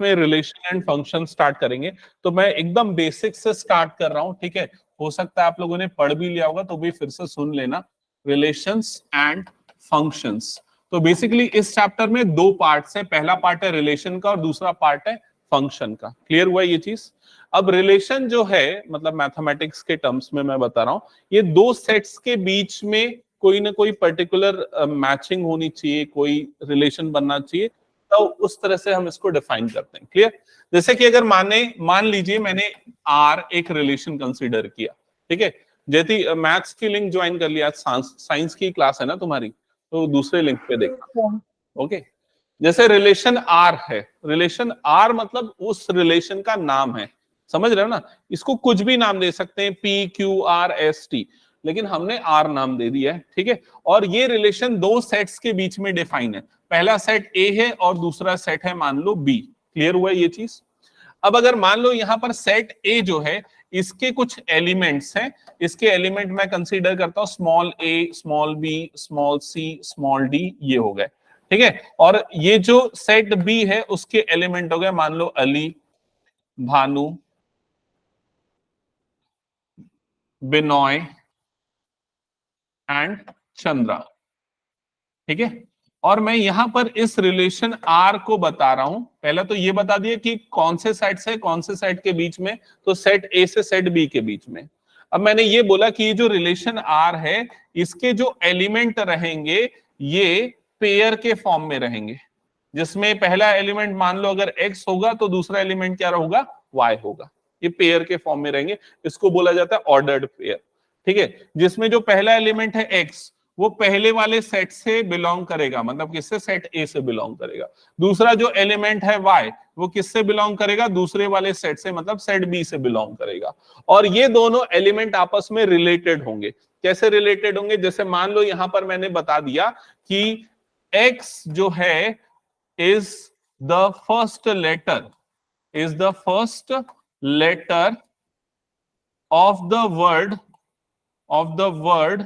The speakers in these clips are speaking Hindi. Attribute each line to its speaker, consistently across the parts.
Speaker 1: में रिलेशन एंड फंक्शन स्टार्ट करेंगे। तो मैं एकदम बेसिक से स्टार्ट कर रहा हूं, ठीक है। हो सकता है आप लोगों ने पढ़ भी लिया होगा, तो भी फिर से सुन लेना। Relations and functions. तो बेसिकली इस चैप्टर में दो पार्ट्स है, पहला पार्ट है रिलेशन का और दूसरा पार्ट है फंक्शन का। क्लियर हुआ ये चीज? अब रिलेशन जो है, मतलब मैथमेटिक्स के टर्म्स में मैं बता रहा हूं, ये दो सेट्स के बीच में कोई ना कोई पर्टिकुलर मैचिंग होनी चाहिए, कोई रिलेशन बनना चाहिए, तो उस तरह से हम इसको डिफाइन करते हैं। क्लियर? जैसे कि अगर मान लीजिए मैंने आर एक रिलेशन कंसीडर किया, ठीक है। जैसे मैथ्स की लिंक ज्वाइन कर लिया, साइंस की क्लास है ना तुम्हारी, तो दूसरे लिंक पे देखना। ओके, जैसे रिलेशन आर है, रिलेशन आर मतलब उस रिलेशन का नाम है, समझ रहे हो ना। इसको कुछ भी नाम दे सकते हैं, P Q R S T, लेकिन हमने आर नाम दे दिया है, ठीक है। और ये रिलेशन दो सेट्स के बीच में डिफाइन है, पहला सेट ए है और दूसरा सेट है मान लो बी। क्लियर हुआ ये चीज? अब अगर मान लो यहां पर सेट ए जो है, इसके कुछ एलिमेंट्स हैं, इसके एलिमेंट मैं कंसीडर करता हूं स्मॉल ए, small B, small C, small D, ये हो गए, ठीक है। और ये जो सेट बी है उसके एलिमेंट हो गए मान लो अली, भानु, बिनॉय एंड चंद्रा, ठीक है। और मैं यहां पर इस रिलेशन आर को बता रहा हूं, पहले तो ये बता दिया कि कौन से सेट से कौन से सेट के बीच में, तो सेट ए से सेट बी के बीच में। अब मैंने ये बोला कि ये जो रिलेशन आर है, इसके जो एलिमेंट रहेंगे ये पेयर के फॉर्म में रहेंगे, जिसमें पहला एलिमेंट मान लो अगर एक्स होगा तो दूसरा एलिमेंट क्या होगा, वाई होगा। ये पेयर के फॉर्म में रहेंगे, इसको बोला जाता है ऑर्डर्ड पेयर, ठीक है। जिसमें जो पहला एलिमेंट है एक्स, वो पहले वाले सेट से बिलोंग करेगा, मतलब किससे, सेट ए से बिलोंग करेगा। दूसरा जो एलिमेंट है वाई, वो किससे बिलोंग करेगा, दूसरे वाले सेट से, मतलब सेट बी से बिलोंग करेगा। और ये दोनों एलिमेंट आपस में रिलेटेड होंगे। कैसे रिलेटेड होंगे? जैसे मान लो यहां पर मैंने बता दिया कि एक्स जो है is the first letter of the word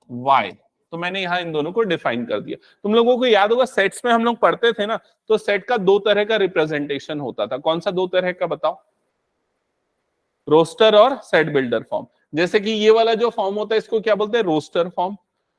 Speaker 1: y। तो मैंने यहां इन दोनों को डिफाइन कर दिया। तुम लोगों को याद होगा सेट्स में हम लोग पढ़ते थे ना, तो सेट का दो तरह का रिप्रेजेंटेशन होता था। कौन सा दो तरह का बताओ? रोस्टर और सेट बिल्डर फॉर्म। जैसे कि ये वाला जो फॉर्म होता है इसको क्या बोलते हैं, रोस्टर फॉर्म।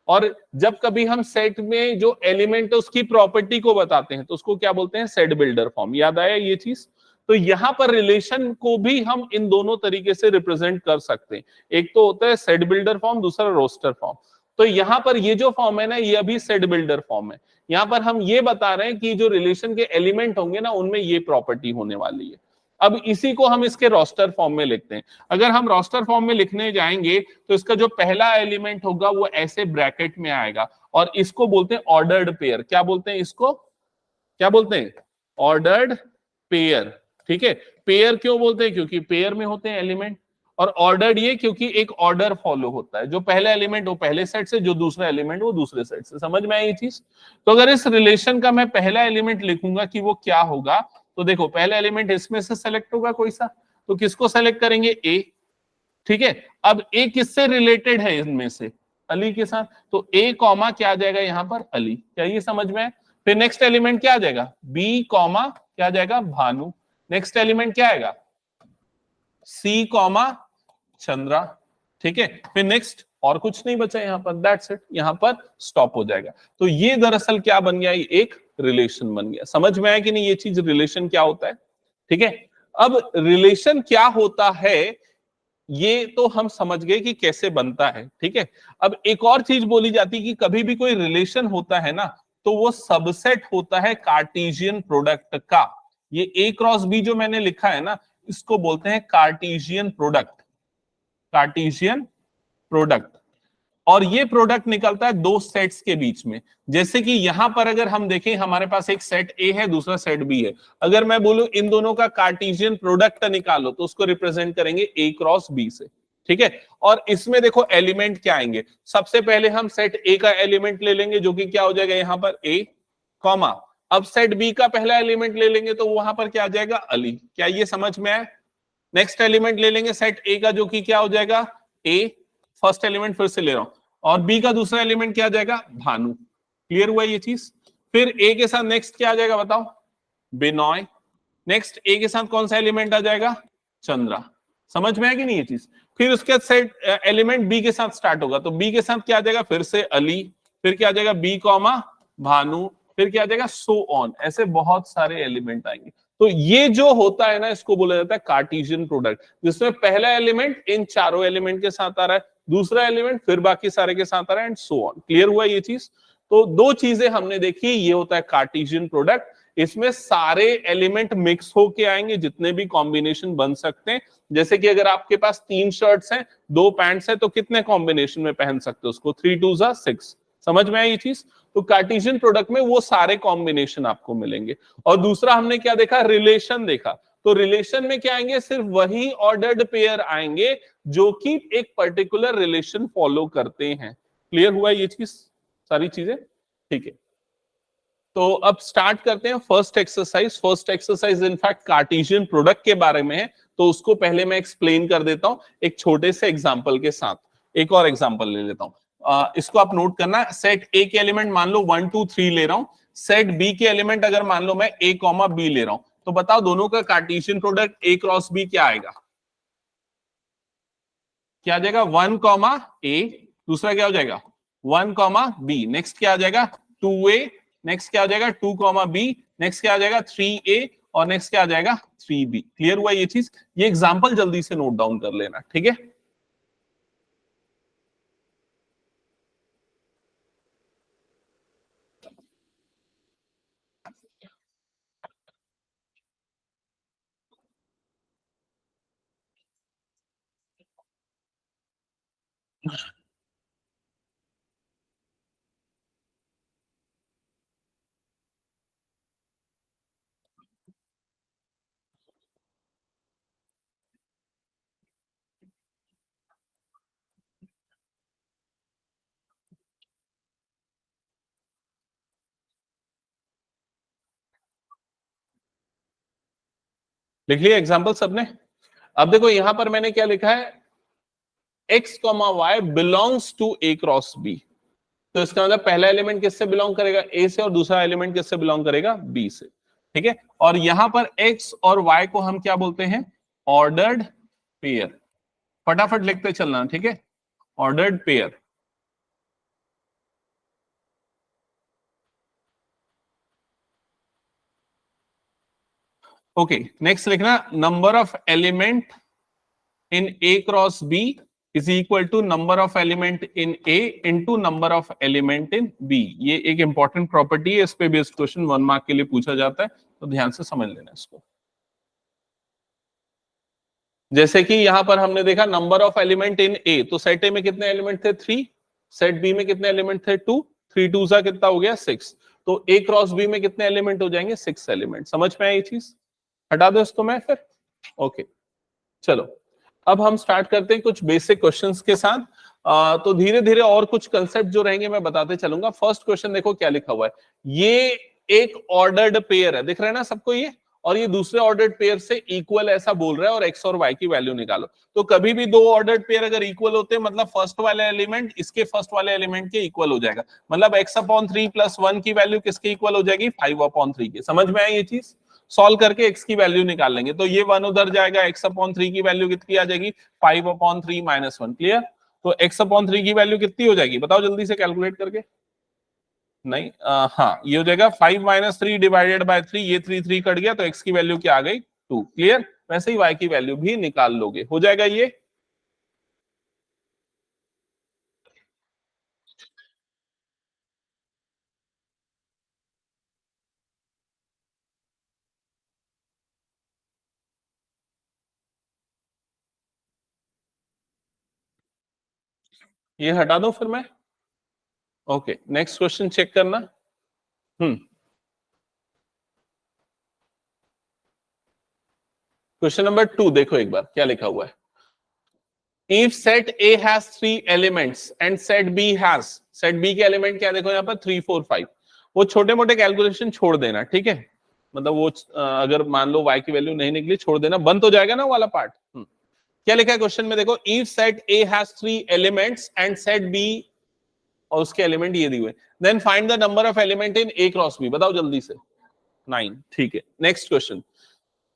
Speaker 1: और जब कभी हम सेट में जो एलिमेंट है उसकी प्रॉपर्टी को बताते हैं तो उसको क्या बोलते हैं, सेट बिल्डर फॉर्म। याद आया ये चीज? तो यहां पर रिलेशन को भी हम इन दोनों तरीके से रिप्रेजेंट कर सकते हैं। एक तो होता है सेट बिल्डर फॉर्म, दूसरा रोस्टर फॉर्म। तो यहां पर ये जो फॉर्म है ना, ये अभी सेट बिल्डर फॉर्म है। यहां पर हम ये बता रहे हैं कि जो रिलेशन के एलिमेंट होंगे ना, उनमें ये प्रॉपर्टी होने वाली है। अब इसी को हम इसके रोस्टर फॉर्म में लिखते हैं। अगर हम रोस्टर फॉर्म में लिखने जाएंगे तो इसका जो पहला एलिमेंट होगा वो ऐसे ब्रैकेट में आएगा, और इसको बोलते हैं ऑर्डर्ड पेयर। क्या बोलते हैं इसको? क्या बोलते हैं? ऑर्डर्ड पेयर, ठीक है। पेयर क्यों बोलते हैं? क्योंकि पेयर में होते हैं एलिमेंट। और ऑर्डर्ड ये क्योंकि एक ऑर्डर फॉलो होता है, जो पहला एलिमेंट वो पहले सेट से, जो दूसरा एलिमेंट वो दूसरे सेट से। समझ में आई ये चीज? तो अगर इस रिलेशन का मैं पहला एलिमेंट लिखूंगा कि वो क्या होगा, तो देखो पहला एलिमेंट इसमें से सेलेक्ट होगा कोई सा, तो किसको सेलेक्ट करेंगे, ए, ठीक है। अब ए किससे रिलेटेड है इनमें से, अली के साथ, तो ए कॉमा क्या आ जाएगा यहां पर, अली। क्या ये समझ में है? फिर नेक्स्ट एलिमेंट क्या आ जाएगा, बी कॉमा क्या आ जाएगा, भानु। नेक्स्ट एलिमेंट क्या आएगा, सी कॉमा चंद्रा, ठीक है। फिर नेक्स्ट और कुछ नहीं बचा यहां पर, दैट्स इट, यहां पर स्टॉप हो जाएगा। तो ये दरअसल क्या बन गया, ये एक रिलेशन बन गया। समझ में आया कि नहीं ये चीज, रिलेशन क्या होता है? ठीक है। अब रिलेशन क्या होता है ये तो हम समझ गए कि कैसे बनता है, ठीक है। अब एक और चीज बोली जाती है कि कभी भी कोई रिलेशन होता है ना, तो वो सबसेट होता है कार्टेशियन प्रोडक्ट का। ये ए क्रॉस बी जो मैंने लिखा है ना, इसको बोलते हैं कार्टेशियन प्रोडक्ट, कार्टेशियन प्रोडक्ट। और ये प्रोडक्ट निकलता है दो सेट्स के बीच में। जैसे कि यहां पर अगर हम देखें, हमारे पास एक सेट ए है, दूसरा सेट बी है। अगर मैं बोलूं इन दोनों का कार्टेशियन प्रोडक्ट निकालो, तो उसको रिप्रेजेंट करेंगे ए क्रॉस बी से, ठीक है। और इसमें देखो एलिमेंट क्या आएंगे, सबसे पहले हम सेट ए का एलिमेंट ले लेंगे, जो कि क्या हो जाएगा यहां पर, ए कॉमा। अब सेट बी का पहला एलिमेंट ले लेंगे तो वहां पर क्या आ जाएगा, अली। क्या ये समझ में आया? नेक्स्ट एलिमेंट ले लेंगे सेट ए का, जो कि क्या हो जाएगा, ए, फर्स्ट एलिमेंट फिर से ले रहा हूं, और बी का दूसरा एलिमेंट क्या आ जाएगा, भानु। क्लियर हुआ ये चीज? फिर ए के साथ नेक्स्ट क्या आ जाएगा बताओ, बिनॉय, नेक्स्ट ए के साथ कौन सा एलिमेंट आ जाएगा, चंद्रा। समझ में आएगी नहीं ये चीज। फिर उसके सेट एलिमेंट बी के साथ स्टार्ट होगा, तो बी के साथ क्या आ जाएगा, फिर से अली, फिर क्या आ जाएगा बी कॉमा भानु, फिर क्या आ जाएगा सो ऑन, ऐसे बहुत सारे एलिमेंट आएंगे। तो ये जो होता है ना, इसको बोला जाता है कार्टेशियन प्रोडक्ट, जिसमें पहला एलिमेंट इन चारों एलिमेंट के साथ आ रहा है, दूसरा एलिमेंट फिर बाकी सारे के साथ आ रहा है, एंड सो ऑन। क्लियर हुआ ये चीज। तो दो चीजें हमने देखी, ये होता है कार्टेशियन प्रोडक्ट, इसमें सारे एलिमेंट मिक्स होके आएंगे, जितने भी कॉम्बिनेशन बन सकते हैं। जैसे कि अगर आपके पास 3 शर्ट्स हैं, 2 पैंट्स हैं, तो कितने कॉम्बिनेशन में पहन सकते हो उसको, 3 2 6। समझ में आई ये चीज। तो कार्टेशियन प्रोडक्ट में वो सारे कॉम्बिनेशन आपको मिलेंगे। और दूसरा हमने क्या देखा, रिलेशन देखा। तो रिलेशन में क्या आएंगे, सिर्फ वही ऑर्डर्ड पेयर आएंगे जो कि एक पर्टिकुलर रिलेशन फॉलो करते हैं। क्लियर हुआ ये चीज, सारी चीजें, ठीक है। तो अब स्टार्ट करते हैं first exercise. First exercise in fact Cartesian product के बारे में है, तो उसको पहले मैं एक्सप्लेन कर देता हूं एक छोटे से एग्जांपल के साथ। एक और एग्जांपल ले लेता हूं, इसको आप नोट करना। सेट ए के एलिमेंट मान लो 1 2 3 ले रहा हूं, सेट बी के एलिमेंट अगर मान लो मैं ए कॉमा बी ले रहा हूं, तो बताओ दोनों का Cartesian product A cross B क्या आएगा, क्या आ जाएगा 1 कॉमा ए, दूसरा क्या हो जाएगा 1 कॉमा बी, नेक्स्ट क्या आ जाएगा 2a, नेक्स्ट क्या आ जाएगा 2 कॉमा बी, नेक्स्ट क्या आ जाएगा 3a, और नेक्स्ट क्या आ जाएगा 3b। क्लियर हुआ ये चीज। ये एग्जांपल जल्दी से नोट डाउन कर लेना, ठीक है। लिख लिया एग्जांपल सबने। अब देखो यहां पर मैंने क्या लिखा है, x comma y belongs to A cross B. तो इसका मतलब पहला एलिमेंट किससे बिलोंग करेगा, ए से, और दूसरा एलिमेंट किससे बिलोंग करेगा, बी से। ठीक है। और यहां पर x और y को हम क्या बोलते हैं, ऑर्डर्ड पेयर। फटाफट लिखते चलना, ठीक है, ऑर्डर्ड पेयर। ओके, नेक्स्ट लिखना, number of element in A cross B is equal to number of element in A into number of element in B. ये एक इंपॉर्टेंट प्रॉपर्टी है, इस पे बेस्ड क्वेश्चन 1 मार्क के लिए पूछा जाता है, तो ध्यान से समझ लेना इसको। जैसे कि यहां पर हमने देखा नंबर ऑफ एलिमेंट इन ए, तो सेट ए में कितने एलिमेंट थे 3, सेट बी में कितने एलिमेंट थे 2, 3 2 सा कितना हो गया 6। तो ए क्रॉस बी में कितने एलिमेंट हो जाएंगे, 6 एलिमेंट। समझ में आई ये चीज, हटा दो इसको मैं फिर। ओके चलो, अब हम स्टार्ट करते हैं कुछ बेसिक क्वेश्चंस के साथ। तो धीरे धीरे और कुछ कंसेप्ट जो रहेंगे मैं बताते चलूंगा। फर्स्ट क्वेश्चन देखो क्या लिखा हुआ है, ये एक ऑर्डर्ड पेयर है, दिख रहा है ना सबको ये, और ये दूसरे ऑर्डर्ड पेयर से इक्वल ऐसा बोल रहा है, और एक्स और वाई की वैल्यू निकालो। तो कभी भी दो ऑर्डर्ड पेयर अगर इक्वल होते हैं, मतलब फर्स्ट वाले एलिमेंट इसके फर्स्ट वाले एलिमेंट के इक्वल हो जाएगा। मतलब एक्स अपॉन 3 प्लस 1 की वैल्यू किसके इक्वल हो जाएगी, 5 अपॉन 3 के। समझ में आई ये चीज। सॉल्व करके x की वैल्यू निकाल लेंगे, तो ये 1 उधर जाएगा, x अपॉन 3 की वैल्यू कितनी आ जाएगी, 5 अपॉन 3 माइनस 1। क्लियर। तो x अपॉन 3 की वैल्यू कितनी हो जाएगी, बताओ जल्दी से कैलकुलेट करके। नहीं हाँ, ये हो जाएगा 5 माइनस 3 डिवाइडेड बाय 3, ये 3 3 कट गया, तो x की वैल्यू क्या आ गई 2। क्लियर। वैसे ही y की वैल्यू भी निकाल लोगे, हो जाएगा ये हटा दो फिर मैं। ओके नेक्स्ट क्वेश्चन चेक करना। क्वेश्चन नंबर 2 देखो एक बार क्या लिखा हुआ है। If set A has 3 elements and set B has, set B के एलिमेंट क्या देखो यहाँ पर 3 4 5। वो छोटे मोटे कैलकुलेशन छोड़ देना, ठीक है, मतलब वो अगर मान लो y की वैल्यू नहीं निकली छोड़ देना, बंद तो जाएगा ना वाला पार्ट। क्या लिखा है क्वेश्चन में देखो, if set A has 3 elements and set B, और उसके एलिमेंट ये दिए हुए, then find the number of element in A cross B। बताओ जल्दी से। 9। ठीक है। नेक्स्ट क्वेश्चन,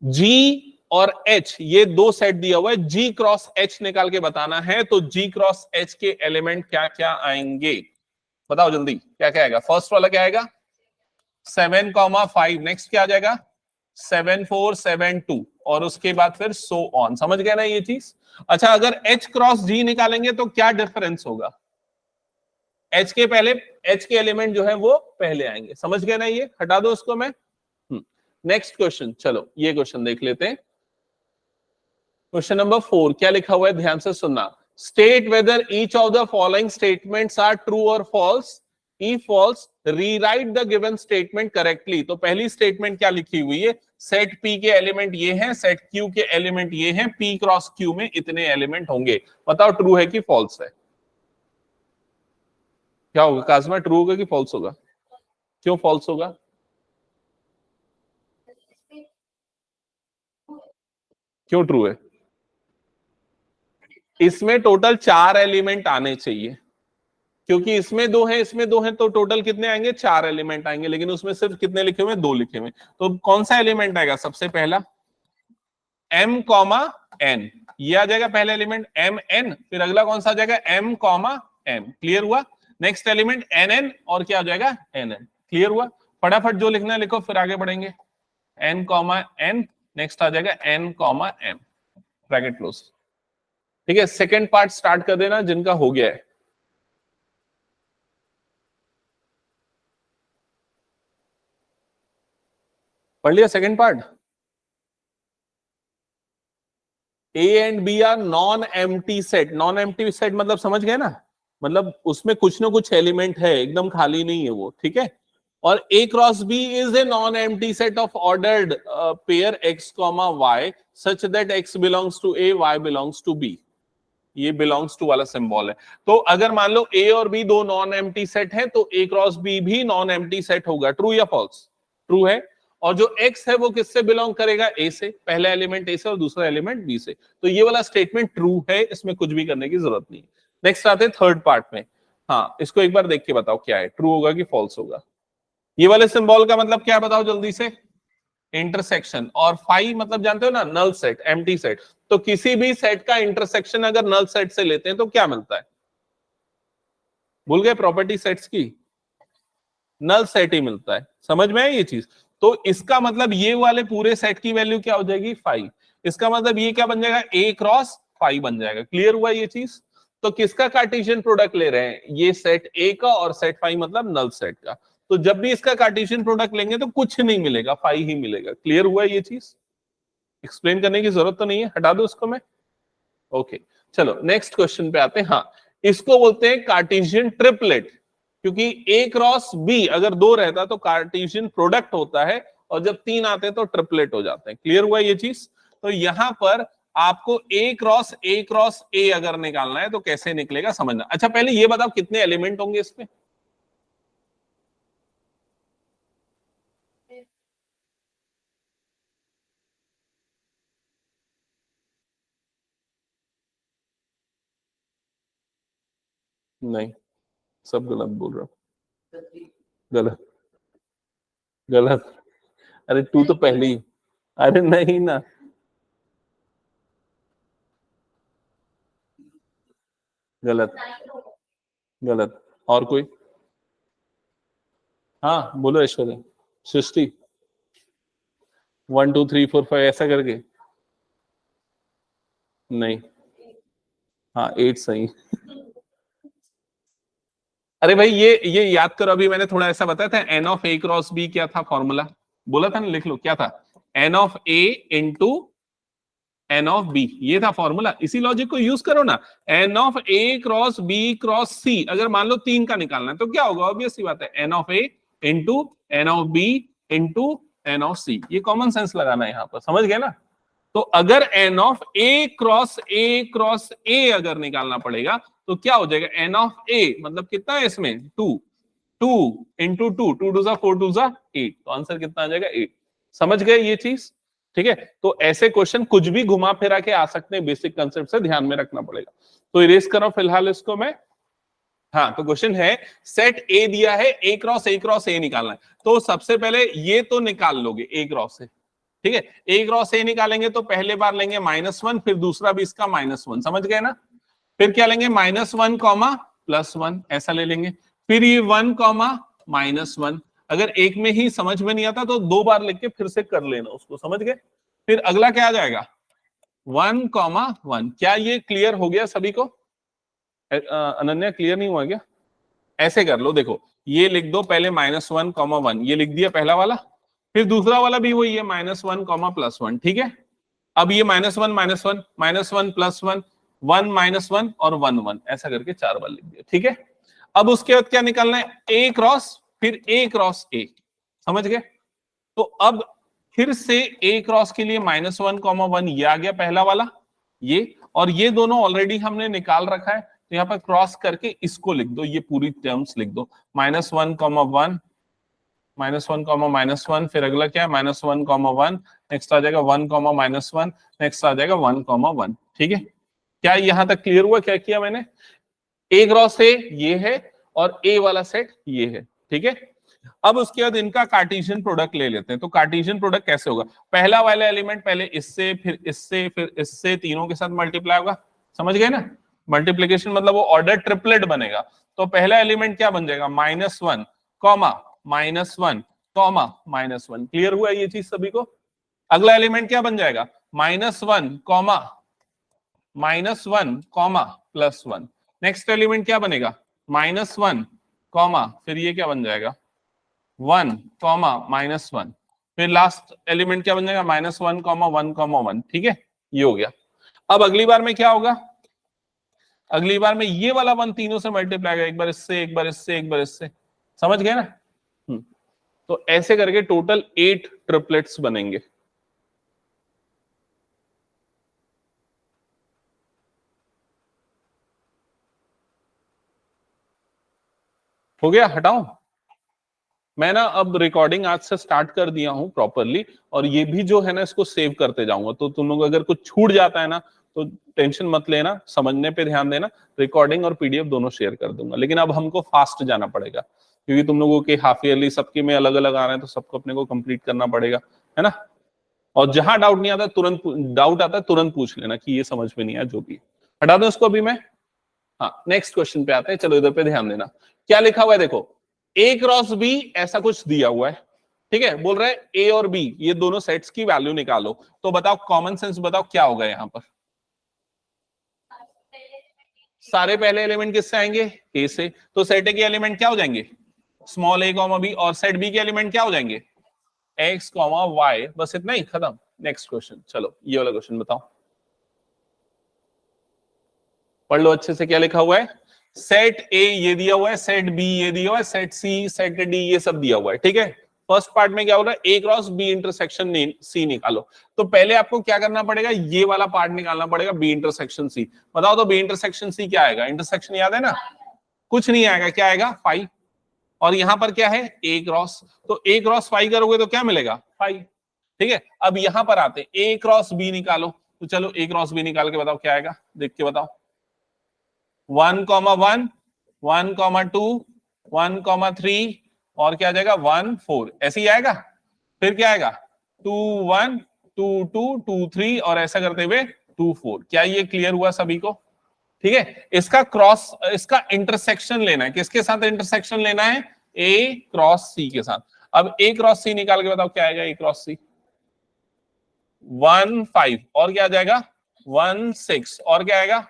Speaker 1: जी और एच, ये दो सेट दिया हुआ है, जी क्रॉस एच निकाल के बताना है, तो जी क्रॉस एच के एलिमेंट क्या क्या आएंगे बताओ जल्दी, क्या क्या आएगा। फर्स्ट वाला क्या आएगा 7,5, नेक्स्ट क्या आ जाएगा 7,4,7,2, और उसके बाद फिर सो ऑन। समझ गए ना ये चीज। अच्छा, अगर एच क्रॉस जी निकालेंगे तो क्या डिफरेंस होगा, एच के पहले, एच के एलिमेंट जो है वो पहले आएंगे। समझ गए ना ये, हटा दो उसको मैं। नेक्स्ट क्वेश्चन, चलो ये क्वेश्चन देख लेते हैं। क्वेश्चन नंबर 4 क्या लिखा हुआ है, ध्यान से सुनना। State whether each of the following statements are true और false, if false rewrite the given statement correctly. तो पहली स्टेटमेंट क्या लिखी हुई है, सेट पी के एलिमेंट ये हैं, सेट क्यू के एलिमेंट ये हैं, पी क्रॉस क्यू में इतने एलिमेंट होंगे। बताओ ट्रू है कि फॉल्स है। क्या होगा काजमा, ट्रू होगा कि फॉल्स होगा? क्यों फॉल्स होगा? क्यों ट्रू है? इसमें टोटल 4 एलिमेंट आने चाहिए, क्योंकि इसमें 2 है, इसमें 2 है, तो टोटल कितने आएंगे 4 एलिमेंट आएंगे, लेकिन उसमें सिर्फ कितने लिखे हुए 2 लिखे हुए। तो कौन सा एलिमेंट आएगा सबसे पहला, m कॉमा n, ये आ जाएगा पहला एलिमेंट m n, फिर अगला कौन सा आ जाएगा m कॉमा m। क्लियर हुआ? नेक्स्ट एलिमेंट n n, और क्या आ जाएगा n n। क्लियर हुआ? फटाफट जो लिखना है लिखो, फिर आगे बढ़ेंगे। n कॉमा n, नेक्स्ट आ जाएगा n comma m, bracket close. ठीक है, सेकेंड पार्ट स्टार्ट कर देना जिनका हो गया है। पढ़ लिया second part? A and B are non empty set. Non empty set मतलब समझ गए ना, मतलब उसमें कुछ ना कुछ एलिमेंट है, एकदम खाली नहीं है वो। ठीक है, और A cross B is a non empty set of ordered pair x comma y such that x belongs to A, y belongs to B. ये बिलोंग्स टू वाला सिंबल है। तो अगर मान लो ए और बी दो नॉन एम्प्टी सेट है, तो ए क्रॉस बी भी नॉन एम्प्टी सेट होगा। ट्रू या फॉल्स? ट्रू है। और जो x है वो किससे बिलोंग करेगा, a से, पहला एलिमेंट a से और दूसरा एलिमेंट b से। तो ये वाला स्टेटमेंट ट्रू है, इसमें कुछ भी करने की जरूरत नहीं है। नेक्स्ट आते हैं थर्ड पार्ट में। हाँ, इसको एक बार देख के बताओ क्या है, ट्रू होगा कि फॉल्स होगा। ये वाले सिंबल का मतलब क्या है बताओ जल्दी से, इंटरसेक्शन। और फाई मतलब जानते हो ना, नल सेट, एम्प्टी सेट। तो किसी भी सेट का इंटरसेक्शन अगर नल सेट से लेते हैं तो क्या मिलता है, भूल गए प्रॉपर्टी सेट्स की, नल सेट ही मिलता है। समझ में है ये चीज? तो इसका मतलब ये वाले पूरे सेट की वैल्यू क्या हो जाएगी 5। इसका मतलब ये क्या बन जाएगा, ए क्रॉस 5 बन जाएगा। क्लियर हुआ ये चीज? तो किसका कार्टेशियन प्रोडक्ट ले रहे हैं, ये सेट ए का, और सेट 5 मतलब नल सेट का। तो जब भी इसका कार्टेशियन प्रोडक्ट लेंगे तो कुछ नहीं मिलेगा, 5 ही मिलेगा। क्लियर हुआ ये चीज? एक्सप्लेन करने की जरूरत तो नहीं है, हटा दो उसको मैं। ओके, चलो नेक्स्ट क्वेश्चन पे आते हैं। हाँ, इसको बोलते हैं कार्टेशियन ट्रिपलेट, क्योंकि ए क्रॉस बी अगर 2 रहता तो कार्टेशियन प्रोडक्ट होता है, और जब 3 आते हैं तो ट्रिपलेट हो जाते हैं। क्लियर हुआ ये चीज? तो यहां पर आपको ए क्रॉस ए अगर निकालना है तो कैसे निकलेगा समझना। अच्छा, पहले ये बताओ कितने एलिमेंट होंगे इसमें? नहीं, सब गलत बोल रहा हूं। गलत, गलत। अरे तू तो पहले ही, अरे नहीं ना, गलत, गलत। और कोई? हाँ बोलो ऐश्वर्या। सृष्टि, 1 2 3 4 5 ऐसा करके? नहीं, हाँ 8 सही। अरे भाई ये याद करो, अभी मैंने थोड़ा ऐसा बताया था, n of A cross B क्या था फॉर्मूला, बोला था ना, लिख लो क्या था, n of A into n of B, ये था फॉर्मूला। इसी लॉजिक को यूज करो ना। N of A cross B cross C, अगर मान लो 3 का निकालना है तो क्या होगा, ऑब्वियस सी बात है, n of A into n of B into n of C. ये कॉमन सेंस लगाना है यहां पर, समझ गए ना? तो अगर n of A cross A अगर निकालना पड़ेगा तो क्या हो जाएगा, एन ऑफ ए मतलब कितना है इसमें 2, 2 इंटू 2, 2 टू जा 4 टू जा 8, तो आंसर कितना आ जाएगा 8। समझ गए ये चीज? ठीक है, तो ऐसे क्वेश्चन कुछ भी घुमा फिरा के आ सकते हैं, बेसिक कंसेप्ट से ध्यान में रखना पड़ेगा। तो इरेज करो फिलहाल इसको मैं। हाँ, तो क्वेश्चन है, सेट ए दिया है, ए क्रॉस ए निकालना है। तो सबसे पहले ये तो निकाल लोगे ए क्रॉस से, ठीक है, ए क्रॉस ए निकालेंगे तो पहले बार लेंगे -1, फिर दूसरा भी इसका -1, समझ गए ना। फिर क्या लेंगे -1 कॉमा +1 ऐसा ले लेंगे, फिर ये 1 कॉमा -1। अगर एक में ही समझ में नहीं आता तो 2 बार लिख के फिर से कर लेना उसको, समझ गए। फिर अगला क्या आ जाएगा 1 कॉमा 1। क्या ये क्लियर हो गया सभी को? अनन्या क्लियर नहीं हुआ क्या? ऐसे कर लो, देखो ये लिख दो पहले -1 कॉमा 1, ये लिख दिया पहला वाला, फिर दूसरा वाला भी वही है -1 कॉमा +1, ठीक है। अब ये -1 -1 -1 +1 1 -1 और 1 1 ऐसा करके 4 बार लिख दिया, ठीक है। अब उसके बाद क्या निकालना है, ए क्रॉस फिर ए क्रॉस ए, समझ गए। तो अब फिर से ए क्रॉस के लिए -1 कॉमा 1 ये आ गया पहला वाला, ये और ये दोनों ऑलरेडी हमने निकाल रखा है, तो यहाँ पर क्रॉस करके इसको लिख दो, ये पूरी टर्म्स लिख दो, -1 कॉमा 1 -1 कॉमा -1, फिर अगला क्या है -1 कॉमा 1, नेक्स्ट आ जाएगा 1 कॉमा -1, नेक्स्ट आ जाएगा 1 कॉमा 1, ठीक है। क्या यहां तक क्लियर हुआ? क्या किया मैंने, ए क्रॉस ए ये है और ए वाला सेट ये है, ठीक है। अब उसके बाद इनका कार्टेशियन प्रोडक्ट ले लेते हैं। तो कार्टेशियन प्रोडक्ट कैसे होगा, पहला वाला एलिमेंट पहले इससे फिर इससे फिर इससे तीनों के साथ मल्टीप्लाई होगा, समझ गए ना। मल्टीप्लीकेशन मतलब वो ऑर्डर ट्रिपलेट बनेगा। तो पहला एलिमेंट क्या बन जाएगा -1 कॉमा -1 कॉमा -1, क्लियर हुआ ये चीज सभी को। अगला एलिमेंट क्या बन जाएगा -1 कॉमा +1। नेक्स्ट एलिमेंट क्या बनेगा -1 कॉमा फिर ये क्या बन जाएगा 1 कॉमा -1, फिर लास्ट एलिमेंट क्या बन जाएगा -1 कॉमा 1 कॉमा 1, ठीक है। ये हो गया। अब अगली बार में क्या होगा, अगली बार में ये वाला 1 तीनों से मल्टीप्लाई होगा, एक बार इससे एक बार इससे एक बार इससे, समझ गए ना। तो ऐसे करके टोटल 8 ट्रिपलेट्स बनेंगे। हो गया, हटाओ। मैं ना अब रिकॉर्डिंग आज से स्टार्ट कर दिया हूं प्रॉपरली, और ये भी जो है ना इसको सेव करते जाऊंगा। तो तुम लोग अगर कुछ छूट जाता है ना तो टेंशन मत लेना, समझने पे ध्यान देना। रिकॉर्डिंग और पीडीएफ दोनों शेयर कर दूंगा, लेकिन अब हमको फास्ट जाना पड़ेगा क्योंकि तुम लोगों के हाफ ईयरली सबके में अलग अलग आ रहे हैं, तो सबको अपने को कंप्लीट करना पड़ेगा, है ना। और जहां डाउट नहीं आता तुरंत, डाउट आता है तुरंत पूछ लेना कि ये समझ में नहीं आया, जो भी हटा दो उसको अभी मैं। हाँ, नेक्स्ट क्वेश्चन पे आते हैं। चलो इधर पे ध्यान देना, क्या लिखा हुआ है देखो, ए क्रॉस बी ऐसा कुछ दिया हुआ है, ठीक है। बोल रहे हैं ए और बी ये दोनों सेट्स की वैल्यू निकालो। तो बताओ, कॉमन सेंस बताओ क्या होगा यहां पर। सारे पहले एलिमेंट किससे आएंगे, ए से। तो सेट ए के एलिमेंट क्या हो जाएंगे स्मॉल ए कॉमा बी, और सेट बी के एलिमेंट क्या हो जाएंगे एक्स कॉमा वाई। बस इतना ही, खत्म। नेक्स्ट क्वेश्चन, चलो ये वाला क्वेश्चन बताओ, पढ़ लो अच्छे से। क्या लिखा हुआ है, सेट ए ये दिया हुआ है, सेट बी ये दिया हुआ है, सेट सी सेट डी ये सब दिया हुआ है, ठीक है। फर्स्ट पार्ट में क्या हो रहा है, ए क्रॉस बी इंटरसेक्शन सी निकालो। तो पहले आपको क्या करना पड़ेगा, ये वाला पार्ट निकालना पड़ेगा, बी इंटरसेक्शन सी। बताओ तो बी इंटरसेक्शन सी क्या आएगा, इंटरसेक्शन याद है ना, कुछ नहीं आएगा, क्या आएगा फाई। और यहां पर क्या है ए क्रॉस, तो ए क्रॉस फाई करोगे तो क्या मिलेगा फाई, ठीक है। अब यहां पर आते ए क्रॉस बी निकालो। तो चलो ए क्रॉस बी निकाल के बताओ क्या आएगा, देख के बताओ। 1 कॉमा 1 1 कॉमा 2 1 कॉमा 3 और क्या आ जाएगा 1 4, ऐसे ही आएगा। फिर क्या आएगा 2 1 2 2 2 3 और ऐसा करते हुए 2 4। क्या ये क्लियर हुआ सभी को, ठीक है। इसका क्रॉस, इसका इंटरसेक्शन लेना है, किसके साथ इंटरसेक्शन लेना है, ए क्रॉस सी के साथ। अब ए क्रॉस सी निकाल के बताओ क्या आएगा, ए क्रॉस सी 1 5 और क्या आ जाएगा 1 6 और क्या आएगा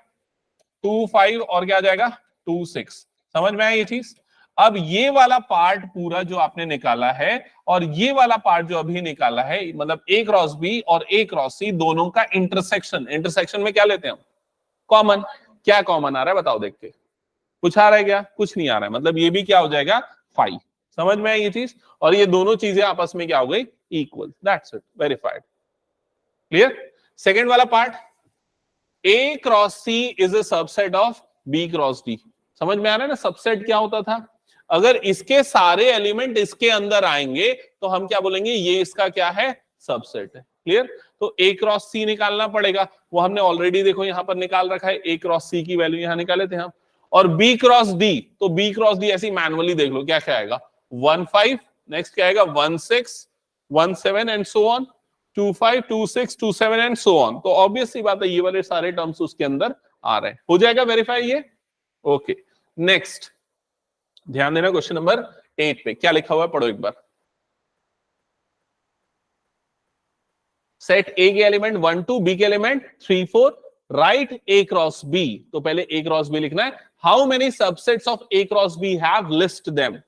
Speaker 1: 2 5 और क्या आ जाएगा 2 6। समझ में आया ये चीज। अब ये वाला पार्ट पूरा जो आपने निकाला है और ये वाला पार्ट जो अभी निकाला है, मतलब ए क्रॉस बी और ए क्रॉस सी दोनों का इंटरसेक्शन। इंटरसेक्शन में क्या लेते हैं हम, कॉमन। क्या कॉमन आ रहा है बताओ देख के, कुछ आ रहा है क्या, कुछ नहीं आ रहा है, मतलब ये भी क्या हो जाएगा फाइव। समझ में आई ये चीज। और ये दोनों चीजें आपस में क्या हो गई, equal. That's it, verified, clear. Second वाला part, A cross C is a subset of B cross D. समझ में आ रहा है ना, सबसेट क्या होता था, अगर इसके सारे एलिमेंट इसके अंदर आएंगे तो हम क्या बोलेंगे, ये इसका क्या है, सबसेट है। क्लियर। तो ए क्रॉस सी निकालना पड़ेगा, वो हमने ऑलरेडी देखो यहां पर निकाल रखा है, ए क्रॉस सी की वैल्यू यहां निकाले थे हम। और बी क्रॉस डी, तो बी क्रॉस डी ऐसी मैनुअली देख लो क्या क्या आएगा, 1 5, नेक्स्ट क्या आएगा 1 6 1 7 and so on. 25, 26, 27 and so on. तो ऑब्वियस सी बात है ये वाले सारे टर्म्स उसके अंदर आ रहे हैं। हो जाएगा वेरीफाई ये? ओके, नेक्स्ट ध्यान देना क्वेश्चन नंबर 8 पे क्या लिखा हुआ है, पढ़ो एक बार। सेट ए के एलिमेंट 1 2, बी के element 3 4, right A cross B. तो पहले ए क्रॉस बी लिखना है। How many subsets of A cross B have, list them.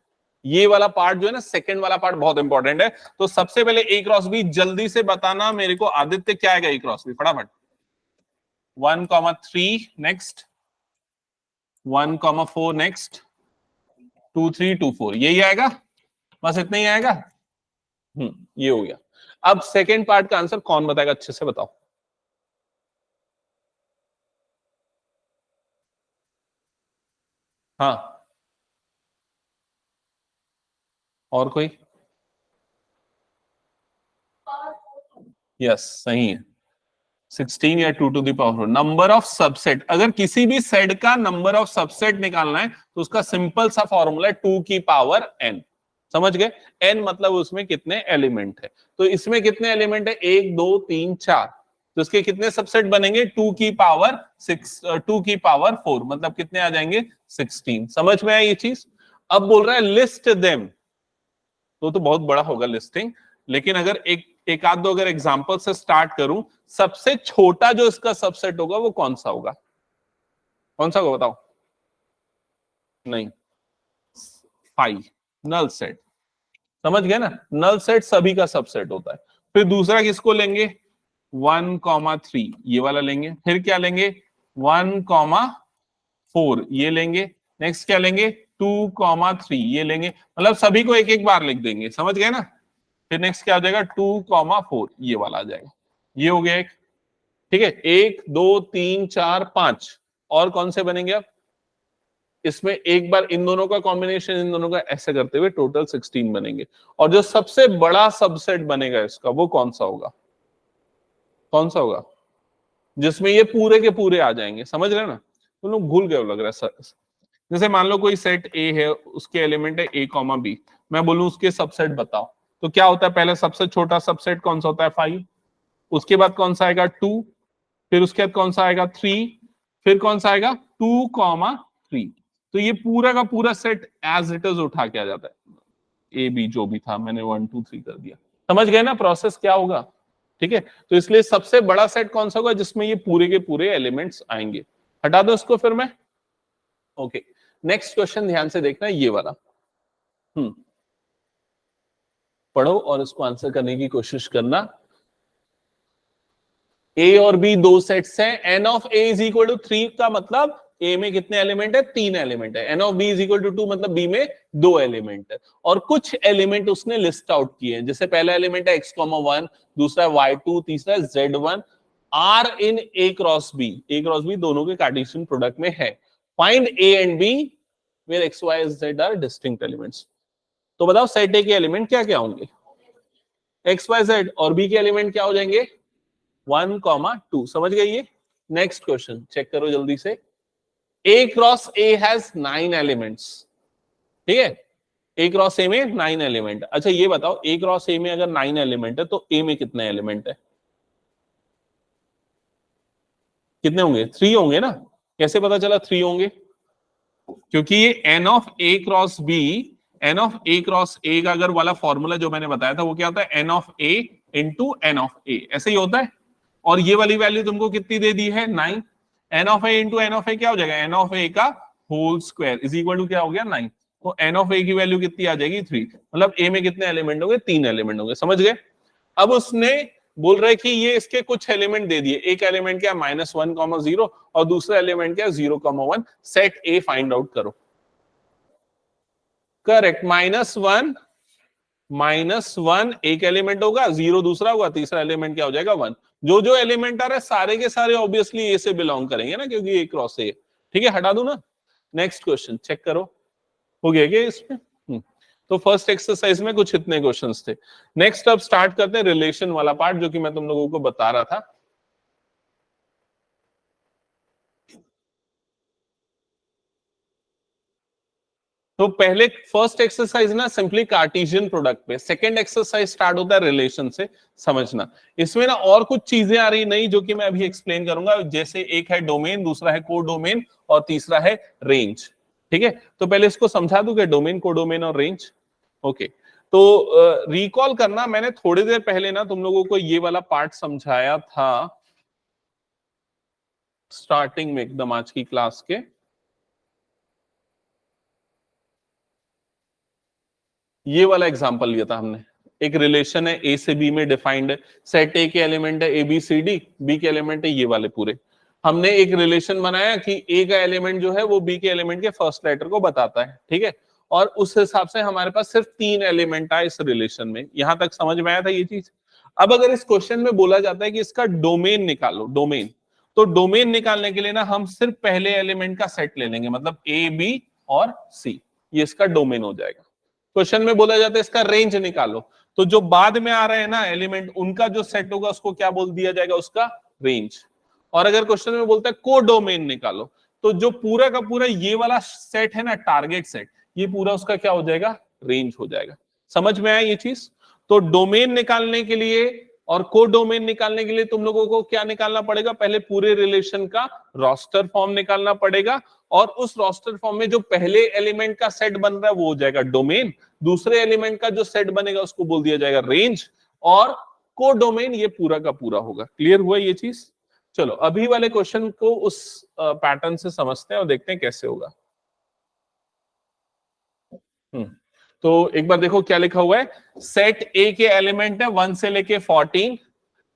Speaker 1: ये वाला पार्ट जो है ना, सेकंड वाला पार्ट बहुत इंपॉर्टेंट है। तो सबसे पहले ए क्रॉस बी जल्दी से बताना मेरे को, आदित्य क्या आएगा ए क्रॉस बी फटाफट। 1,3 नेक्स्ट, 1,4 नेक्स्ट, 2 3 2 4, यही आएगा, बस इतना ही आएगा। ये हो गया। अब सेकेंड पार्ट का आंसर कौन बताएगा, अच्छे से बताओ। हाँ, और कोई? यस, सही है। 16 या 2 to the power number of subset. अगर किसी भी सेट का नंबर ऑफ सबसेट निकालना है तो उसका सिंपल सा फॉर्मूला है 2 की पावर n। समझ गए? n मतलब उसमें कितने एलिमेंट है। तो इसमें कितने एलिमेंट है, 1 2 3 4। तो इसके कितने सबसेट बनेंगे, 2 की पावर 6, 2 की पावर 4, मतलब कितने आ जाएंगे, 16। समझ में आया ये चीज? अब बोल रहा है लिस्ट देम, तो बहुत बड़ा होगा लिस्टिंग। लेकिन अगर एक आध दो अगर एग्जांपल से स्टार्ट करूं, सबसे छोटा जो इसका सबसेट होगा वो कौन सा होगा, कौन सा होगा बताओ? नहीं, 5, नल सेट। समझ गए ना, नल सेट सभी का सबसेट होता है। फिर दूसरा किसको लेंगे, 1,3 ये वाला लेंगे। फिर क्या लेंगे, 1,4 ये लेंगे। नेक्स्ट क्या लेंगे, 2,3 ये लेंगे। मतलब सभी को एक एक बार लिख देंगे, समझ गए ना। फिर नेक्स्ट क्या हो जाएगा, 2,4 ये वाला आ जाएगा। ये हो गया एक। ठीक है, 1 2 3 4 5 और कौन से बनेंगे अब, इसमें एक बार इन दोनों का कॉम्बिनेशन, इन दोनों का ऐसे करते हुए टोटल 16 बनेंगे। और जो सबसे बड़ा सबसेट बनेगा इसका वो कौन सा होगा, कौन सा होगा, जिसमें ये पूरे के पूरे आ जाएंगे। समझ रहे हैं ना, तुम लोग भूल गए लग रहा है सर। जैसे मान लो कोई सेट ए है, उसके एलिमेंट है ए कॉमा बी, मैं बोलूं उसके सबसेट बताओ, तो क्या होता है, पहले सबसे छोटा सबसेट कौन सा होता है, 5। उसके बाद कौन सा आएगा, 2। फिर उसके बाद कौन सा आएगा, 3। फिर कौन सा आएगा, 2,3। तो ये पूरा का पूरा सेट एज इट इज उठा के आ जाता है, ए बी जो भी था, मैंने 1 2 3 कर दिया। समझ गए ना प्रोसेस क्या होगा? ठीक है, तो इसलिए सबसे बड़ा सेट कौन सा होगा, जिसमें ये पूरे के पूरे एलिमेंट्स आएंगे। हटा दो इसको फिर मैं। ओके, नेक्स्ट क्वेश्चन ध्यान से देखना, ये वाला। पढ़ो और इसको आंसर करने की कोशिश करना। ए और बी दो सेट्स हैं, n of A is equal to 3 का मतलब ए में कितने एलिमेंट है, 3 एलिमेंट है। N of B is equal to 2 मतलब बी में 2 एलिमेंट है। और कुछ एलिमेंट उसने लिस्ट आउट किए हैं, जैसे पहला एलिमेंट है x,1, दूसरा y2, तीसरा z1 are in A cross B. A cross B दोनों के कार्टेशियन प्रोडक्ट में है। Find A and B where x y z are distinct elements. तो बताओ सेट ए के एलिमेंट क्या क्या होंगे, एक्स वाई जेड, और बी के एलिमेंट क्या हो जाएंगे, 1,2। समझ गए ये? नेक्स्ट क्वेश्चन चेक करो जल्दी से। ए क्रॉस ए हैज 9 एलिमेंट्स। ठीक है, ए क्रॉस ए में 9 एलिमेंट। अच्छा ये बताओ, ए क्रॉस ए में अगर 9 एलिमेंट है तो ए में कितने एलिमेंट है, कितने होंगे, 3 होंगे ना। कैसे पता चला 3 होंगे, क्योंकि ये n of A cross B, n of A cross A का अगर वाला फॉर्मूला जो मैंने बताया था वो क्या होता है, n of A into n of A, ऐसे ही होता है। और ये वाली वैल्यू तुमको कितनी दे दी है, 9। N of A into n of A क्या हो जाएगा, एन ऑफ ए का whole square is equal to क्या हो गया, 9। तो एन ऑफ ए की वैल्यू कितनी आ जाएगी, 3। मतलब ए में कितने एलिमेंट होंगे, 3 एलिमेंट होंगे। समझ गए? अब उसने बोल रहे कि ये इसके कुछ एलिमेंट दे दिए। एक एलिमेंट क्या, -1,0 और दूसरा एलिमेंट क्या, 0,1। सेट ए फाइंड आउट करो। करेक्ट, -1 एक एलिमेंट होगा, 0 दूसरा होगा, तीसरा एलिमेंट क्या हो जाएगा, 1। जो जो एलिमेंट आ रहे सारे के सारे ऑब्वियसली ए से बिलोंग करेंगे ना, क्योंकि ए क्रॉस ए। ठीक है, हटा दू ना। नेक्स्ट क्वेश्चन चेक करो, हो गया क्या इसमें? तो फर्स्ट एक्सरसाइज में कुछ इतने क्वेश्चंस थे। नेक्स्ट अब स्टार्ट करते हैं रिलेशन वाला पार्ट, जो कि मैं तुम लोगों को बता रहा था। तो पहले फर्स्ट एक्सरसाइज ना सिंपली कार्टेशियन प्रोडक्ट पे, सेकंड एक्सरसाइज स्टार्ट होता है रिलेशन से, समझना। इसमें ना और कुछ चीजें आ रही नहीं जो कि मैं अभी एक्सप्लेन करूंगा, जैसे एक है डोमेन, दूसरा है कोडोमेन और तीसरा है रेंज। ठीक है, तो पहले इसको समझा दूं कि डोमेन, कोडोमेन और रेंज। ओके, तो रिकॉल करना, मैंने थोड़ी देर पहले ना तुम लोगों को ये वाला पार्ट समझाया था स्टार्टिंग में एकदम आज की क्लास के। ये वाला एग्जांपल लिया था हमने, एक रिलेशन है ए से बी में डिफाइंड है, सेट ए के एलिमेंट है A B C D, B के एलिमेंट है ये वाले पूरे। हमने एक रिलेशन बनाया कि ए का एलिमेंट जो है वो बी के एलिमेंट के फर्स्ट लेटर को बताता है, ठीक है, और उस हिसाब से हमारे पास सिर्फ 3 एलिमेंट आए इस रिलेशन में। यहां तक समझ में आया था ये चीज? अब अगर इस क्वेश्चन में बोला जाता है कि इसका डोमेन निकालो, डोमेन, तो डोमेन निकालने के लिए ना हम सिर्फ पहले एलिमेंट का सेट ले लेंगे, मतलब ए बी और सी, ये इसका डोमेन हो जाएगा। क्वेश्चन में बोला जाता है इसका रेंज निकालो, तो जो बाद में आ रहे हैं ना एलिमेंट, उनका जो सेट होगा उसको क्या बोल दिया जाएगा? उसका रेंज। और अगर क्वेश्चन में बोलता है कोडोमेन निकालो, तो जो पूरा का पूरा ये वाला सेट है ना, टारगेट सेट, ये पूरा उसका क्या हो जाएगा? रेंज हो जाएगा। समझ में आया ये चीज? तो डोमेन निकालने के लिए और कोडोमेन निकालने के लिए तुम लोगों को क्या निकालना पड़ेगा? पहले पूरे रिलेशन का रोस्टर फॉर्म निकालना पड़ेगा, और उस रोस्टर फॉर्म में जो पहले एलिमेंट का सेट बन रहा है वो हो जाएगा डोमेन, दूसरे एलिमेंट का जो सेट बनेगा उसको बोल दिया जाएगा रेंज, और कोडोमेन ये पूरा का पूरा होगा। क्लियर हुआ ये चीज? चलो अभी वाले क्वेश्चन को उस पैटर्न से समझते हैं और देखते हैं कैसे होगा। तो एक बार देखो क्या लिखा हुआ है, सेट ए के एलिमेंट है 1 से लेके 14,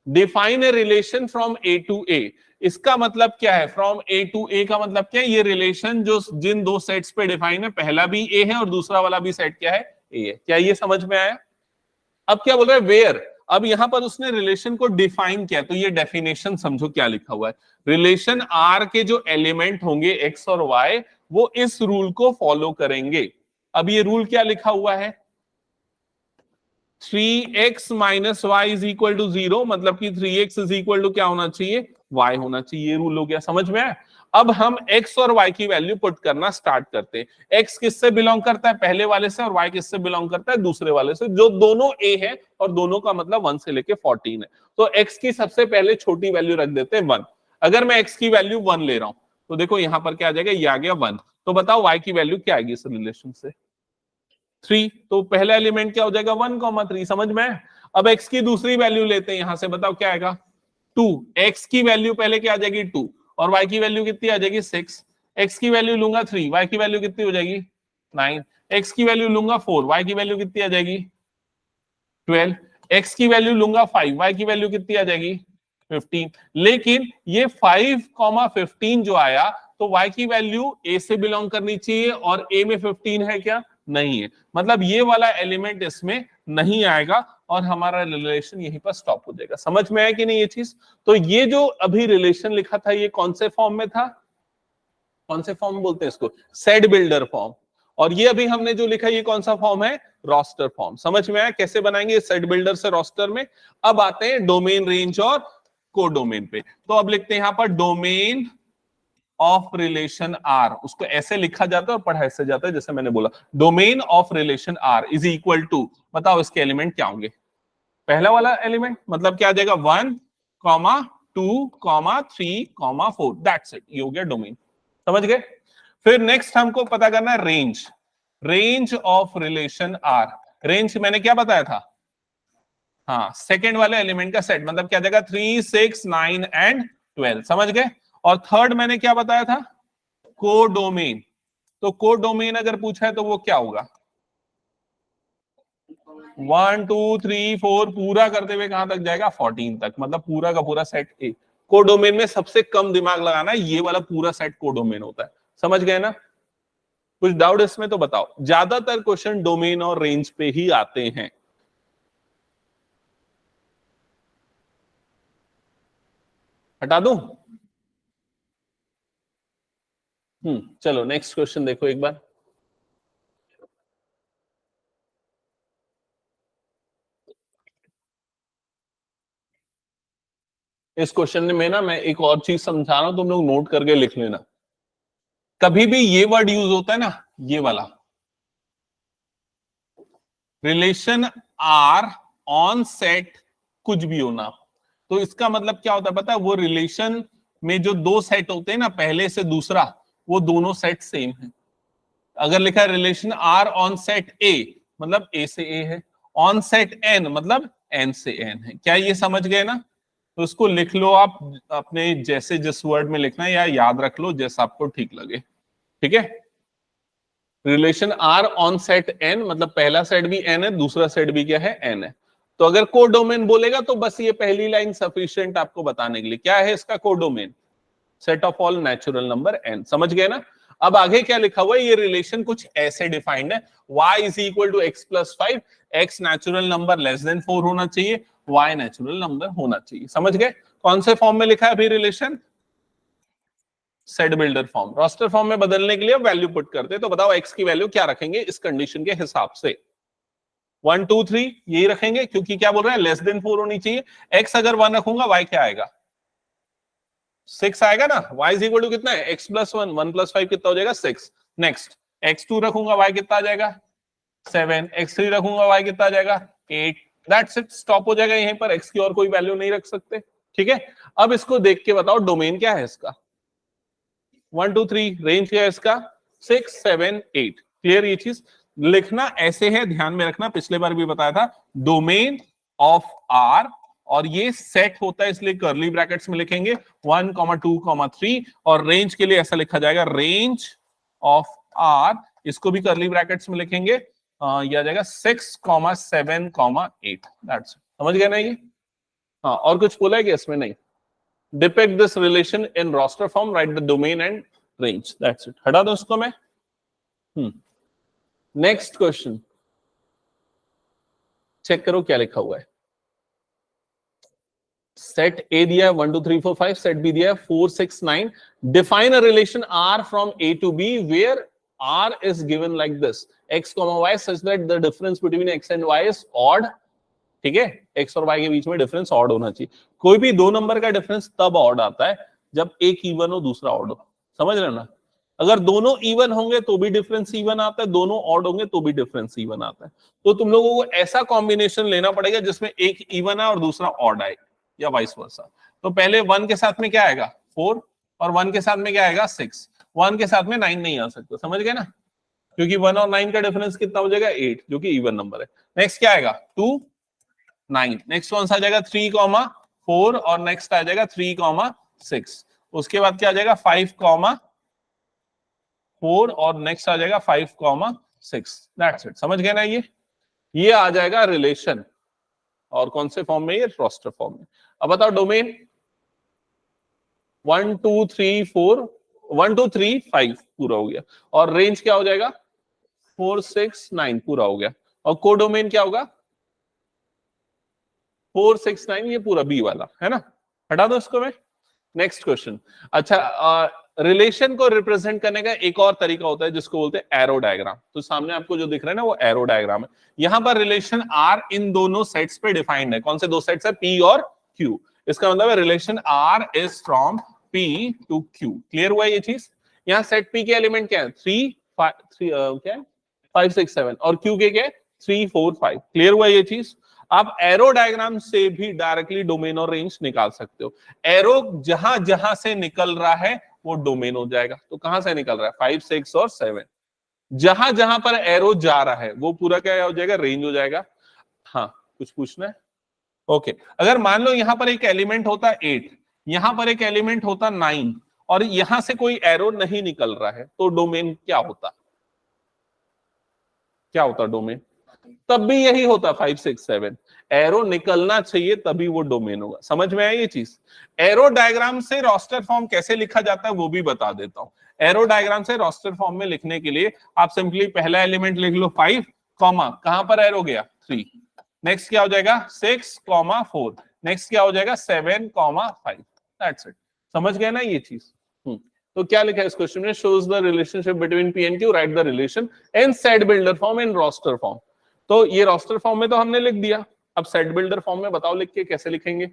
Speaker 1: define a relation from A to A. इसका मतलब क्या है? फ्रॉम ए टू ए का मतलब क्या है? ये रिलेशन जो जिन दो सेट्स पे डिफाइन है, पहला भी ए है और दूसरा वाला भी सेट क्या है? ए है। क्या ये समझ में आया? अब क्या बोल रहा है? वेयर। अब यहां पर उसने रिलेशन को डिफाइन किया, तो ये डेफिनेशन समझो क्या लिखा हुआ है। रिलेशन आर के जो एलिमेंट होंगे एक्स और वाई, वो इस रूल को फॉलो करेंगे। अब ये रूल क्या लिखा हुआ है? 3x minus y is equal to 0, मतलब कि 3x इज इक्वल टू क्या होना चाहिए? y होना चाहिए। ये रूल हो गया, समझ में आया? अब हम x और y की वैल्यू पुट करना स्टार्ट करते हैं। x किससे बिलोंग करता है? पहले वाले से। और y किससे बिलोंग करता है? दूसरे वाले से, जो दोनों a है और दोनों का मतलब 1 से लेके 14 है। तो x की सबसे पहले छोटी वैल्यू रख देते हैं 1। अगर मैं x की वैल्यू 1 ले रहा हूं तो देखो यहां पर क्या आ जाएगा? ये आ गया 1। तो बताओ y की वैल्यू क्या आएगी इस रिलेशन से? 3। तो पहला एलिमेंट क्या हो जाएगा? 1,3। समझ में? अब x की दूसरी वैल्यू लेते हैं यहां से, बताओ क्या आएगा? 2। x की वैल्यू पहले क्या आ जाएगी? 2, और y की वैल्यू कितनी आ जाएगी? 6। x की वैल्यू लूंगा 3, y की वैल्यू कितनी हो जाएगी? 9। x की वैल्यू लूंगा 4, y की वैल्यू कितनी आ जाएगी? 12। x की वैल्यू लूंगा 5, y की वैल्यू कितनी आ जाएगी? 15। लेकिन ये 5,15 जो आया, तो y की वैल्यू a से बिलोंग करनी चाहिए, और a में 15 है क्या? नहीं है। मतलब ये वाला एलिमेंट इसमें नहीं आएगा और हमारा रिलेशन यहीं पर स्टॉप हो जाएगा। समझ में आया कि नहीं ये चीज? तो ये जो अभी रिलेशन लिखा था ये कौन से फॉर्म में था? कौन से फॉर्म बोलते हैं इसको? Set builder form. और ये अभी हमने जो लिखा ये कौन सा फॉर्म है? Roster form. समझ में आया कैसे बनाएंगे सेट बिल्डर से रोस्टर में? अब आते हैं डोमेन, रेंज और कोडोमेन पे। तो अब लिखते हैं यहां पर डोमेन ऑफ रिलेशन आर, उसको ऐसे लिखा जाता है और पढ़ा ऐसे जाता है जैसे मैंने बोला। Domain of relation R is equal to, बताओ इसके एलिमेंट क्या होंगे? पहला वाला एलिमेंट मतलब क्या आ जाएगा? 1, 2, 3, 4। दैट्स इट, ये हो गया डोमेन। समझ गए? फिर नेक्स्ट हमको पता करना है range. Range of relation R. Range मैंने क्या बताया था? हाँ, सेकेंड वाले एलिमेंट का सेट, मतलब क्या आ जाएगा? 3, 6, 9 एंड 12। समझ गए? और थर्ड मैंने क्या बताया था? कोडोमेन। तो कोडोमेन अगर पूछा है तो वो क्या होगा? 1, 2, 3, 4 पूरा करते हुए कहां तक जाएगा? 14 तक, मतलब पूरा का पूरा सेट ए। कोडोमेन में सबसे कम दिमाग लगाना है, ये वाला पूरा सेट कोडोमेन होता है। समझ गए ना? कुछ डाउट इसमें तो बताओ। ज्यादातर क्वेश्चन डोमेन और रेंज पे ही आते हैं। हटा दूं? चलो नेक्स्ट क्वेश्चन देखो एक बार। इस क्वेश्चन में ना मैं एक और चीज समझा रहा हूं, तुम लोग नोट करके लिख लेना। कभी भी ये वर्ड यूज होता है ना, ये वाला, रिलेशन आर ऑन सेट कुछ भी होना, तो इसका मतलब क्या होता है पता है, वो रिलेशन में जो दो सेट होते हैं ना, पहले से दूसरा, वो दोनों सेट सेम है। अगर लिखा है relation R on set A, मतलब ए से ए है, ऑन सेट एन मतलब एन से एन है। क्या ये समझ गए ना? तो इसको लिख लो आप अपने जैसे जिस वर्ड में लिखना है, या याद रख लो जैसा आपको ठीक लगे। ठीक है, relation R on set N मतलब पहला सेट भी एन है, दूसरा सेट भी क्या है, एन है। तो अगर कोडोमेन बोलेगा तो बस ये पहली लाइन सफिशिएंट आपको बताने के लिए। क्या है इसका codomain? Set of all natural number N. समझ गए ना? अब आगे क्या लिखा हुआ है, ये रिलेशन कुछ ऐसे डिफाइंड है, y is equal to x plus 5, x natural number less than 4 होना चाहिए, y नेचुरल नंबर होना चाहिए। समझ गए? कौन से फॉर्म में लिखा है अभी relation? Set builder form. Roster form में बदलने के लिए वैल्यू पुट करते, तो बताओ x की वैल्यू क्या रखेंगे इस कंडीशन के हिसाब से? 1 2 3 यही रखेंगे, क्योंकि क्या बोल रहे हैं, लेस देन 4 होनी चाहिए। x अगर 1 रखूंगा y क्या आएगा? 6 आएगा ना। y इज इक्वल टू कितना है, x प्लस 1, 1 प्लस 5 कितना हो जाएगा, 6। नेक्स्ट, x2 रखूंगा y कितना आ जाएगा, 7। x3 रखूंगा y कितना आ जाएगा, 8। दैट्स इट, स्टॉप हो जाएगा यहीं पर, x की और कोई वैल्यू नहीं रख सकते। ठीक है, अब इसको देख के बताओ डोमेन क्या है इसका। 1 2 3 रेंज क्या है इसका, 6 7 8। क्लियर? ये चीज लिखना ऐसे है, ध्यान में रखना, पिछले बार भी बताया था, डोमेन ऑफ आर, और ये सेट होता है इसलिए कर्ली ब्रैकेट्स में लिखेंगे 1 2 3, और रेंज के लिए ऐसा लिखा जाएगा रेंज ऑफ आर, इसको भी कर्ली ब्रैकेट्स में लिखेंगे, ये आ जाएगा 6 7 8। दैट्स, समझ गए ना ये? हाँ, और कुछ बोला है कि इसमें? नहीं। Depict this relation in roster form, write the domain and range. That's it, हटा दो उसको मैं। नेक्स्ट क्वेश्चन चेक करो क्या लिखा हुआ है। सेट ए दिया है 1 2 3 4 5, सेट बी दिया है 4 6 9। Define a relation R from A to B where R is given like this, x, y such that the difference between x and y is odd। ठीक है, x और y के बीच में डिफरेंस ऑड होना चाहिए। कोई भी दो नंबर का डिफरेंस तब ऑड आता है जब एक इवन हो दूसरा ऑड हो। समझ रहे ना? अगर दोनों इवन होंगे तो भी डिफरेंस इवन आता है, दोनों ऑड होंगे तो भी डिफरेंस इवन आता है। तो तुम लोगों को ऐसा कॉम्बिनेशन लेना पड़ेगा जिसमें एक इवन है और दूसरा ऑड आए, या वाइस वर्सा। तो पहले 1 के साथ में क्या आएगा, 4, और 1 के साथ में क्या आएगा, 6। 1 के साथ में 9 नहीं आ सकता। समझ गए ना? क्योंकि 1 और 9 का डिफरेंस कितना हो जाएगा, 8, जो कि इवन नंबर है। नेक्स्ट क्या आएगा, 2 9। नेक्स्ट कौन सा आ जाएगा, 3 4, और नेक्स्ट आ जाएगा 3 6। उसके बाद क्या आ जाएगा, 5 4, और नेक्स्ट आ जाएगा 5 6। That's it. समझ गए ना? ये आ जाएगा रिलेशन, और कौन से फॉर्म में, ये रोस्टर फॉर्म में। अब बताओ डोमेन 1 2 3 4, 1 2 3 5 पूरा हो गया, और रेंज क्या हो जाएगा, 4 6 9 पूरा हो गया, और कोडोमेन क्या होगा, 4 6 9, ये पूरा बी वाला है ना। हटा दो इसको मैं। Next question. अच्छा, रिलेशन को रिप्रेजेंट करने का एक और तरीका होता है जिसको बोलते हैं एरो डायग्राम। तो सामने आपको जो दिख रहा है ना, वो एरो डायग्राम है। यहां पर रिलेशन आर इन दोनों सेट्स पे डिफाइंड है। कौन से दो सेट्स है, पी और क्यू। इसका मतलब है relation R is from P to Q. Clear हुआ ये चीज? यहाँ सेट पी के एलिमेंट क्या है, 3 5 6 7, और क्यू के क्या है, 3 4 5। क्लियर हुआ ये चीज? आप एरो डायग्राम से भी डायरेक्टली डोमेन और रेंज निकाल सकते हो। एरो जहां जहां से निकल रहा है वो डोमेन हो जाएगा। तो कहां से निकल रहा है, 5 6 और 7, जहां जहां पर एरो जा रहा है वो पूरा क्या हो जाएगा, रेंज हो जाएगा। हाँ, कुछ पूछना है? ओके, अगर मान लो यहां पर एक एलिमेंट होता 8, यहां पर एक एलिमेंट होता 9, और यहां से कोई एरो नहीं निकल रहा है, तो डोमेन क्या होता, क्या होता डोमेन? तब भी यही होता 5 6 7। एरो निकलना चाहिए तभी वो डोमेन होगा। समझ में आया ये चीज? एरो डायग्राम से रोस्टर फॉर्म कैसे लिखा जाता है वो भी बता देता हूं। एरो डायग्राम से रोस्टर फॉर्म में लिखने के लिए आप सिंपली पहला एलिमेंट लिख लो 5, कहां पर एरो गया, 3। नेक्स्ट क्या हो जाएगा, 6 4। नेक्स्ट क्या हो जाएगा, 7 5। That's it. समझ गए ना ये चीज? तो क्या लिखा है इस क्वेश्चन में, shows the relationship between P and Q, write the relation in set builder form in roster form. तो ये रोस्टर फॉर्म में तो हमने लिख दिया, अब सेट बिल्डर फॉर्म में बताओ लिख के कैसे लिखेंगे।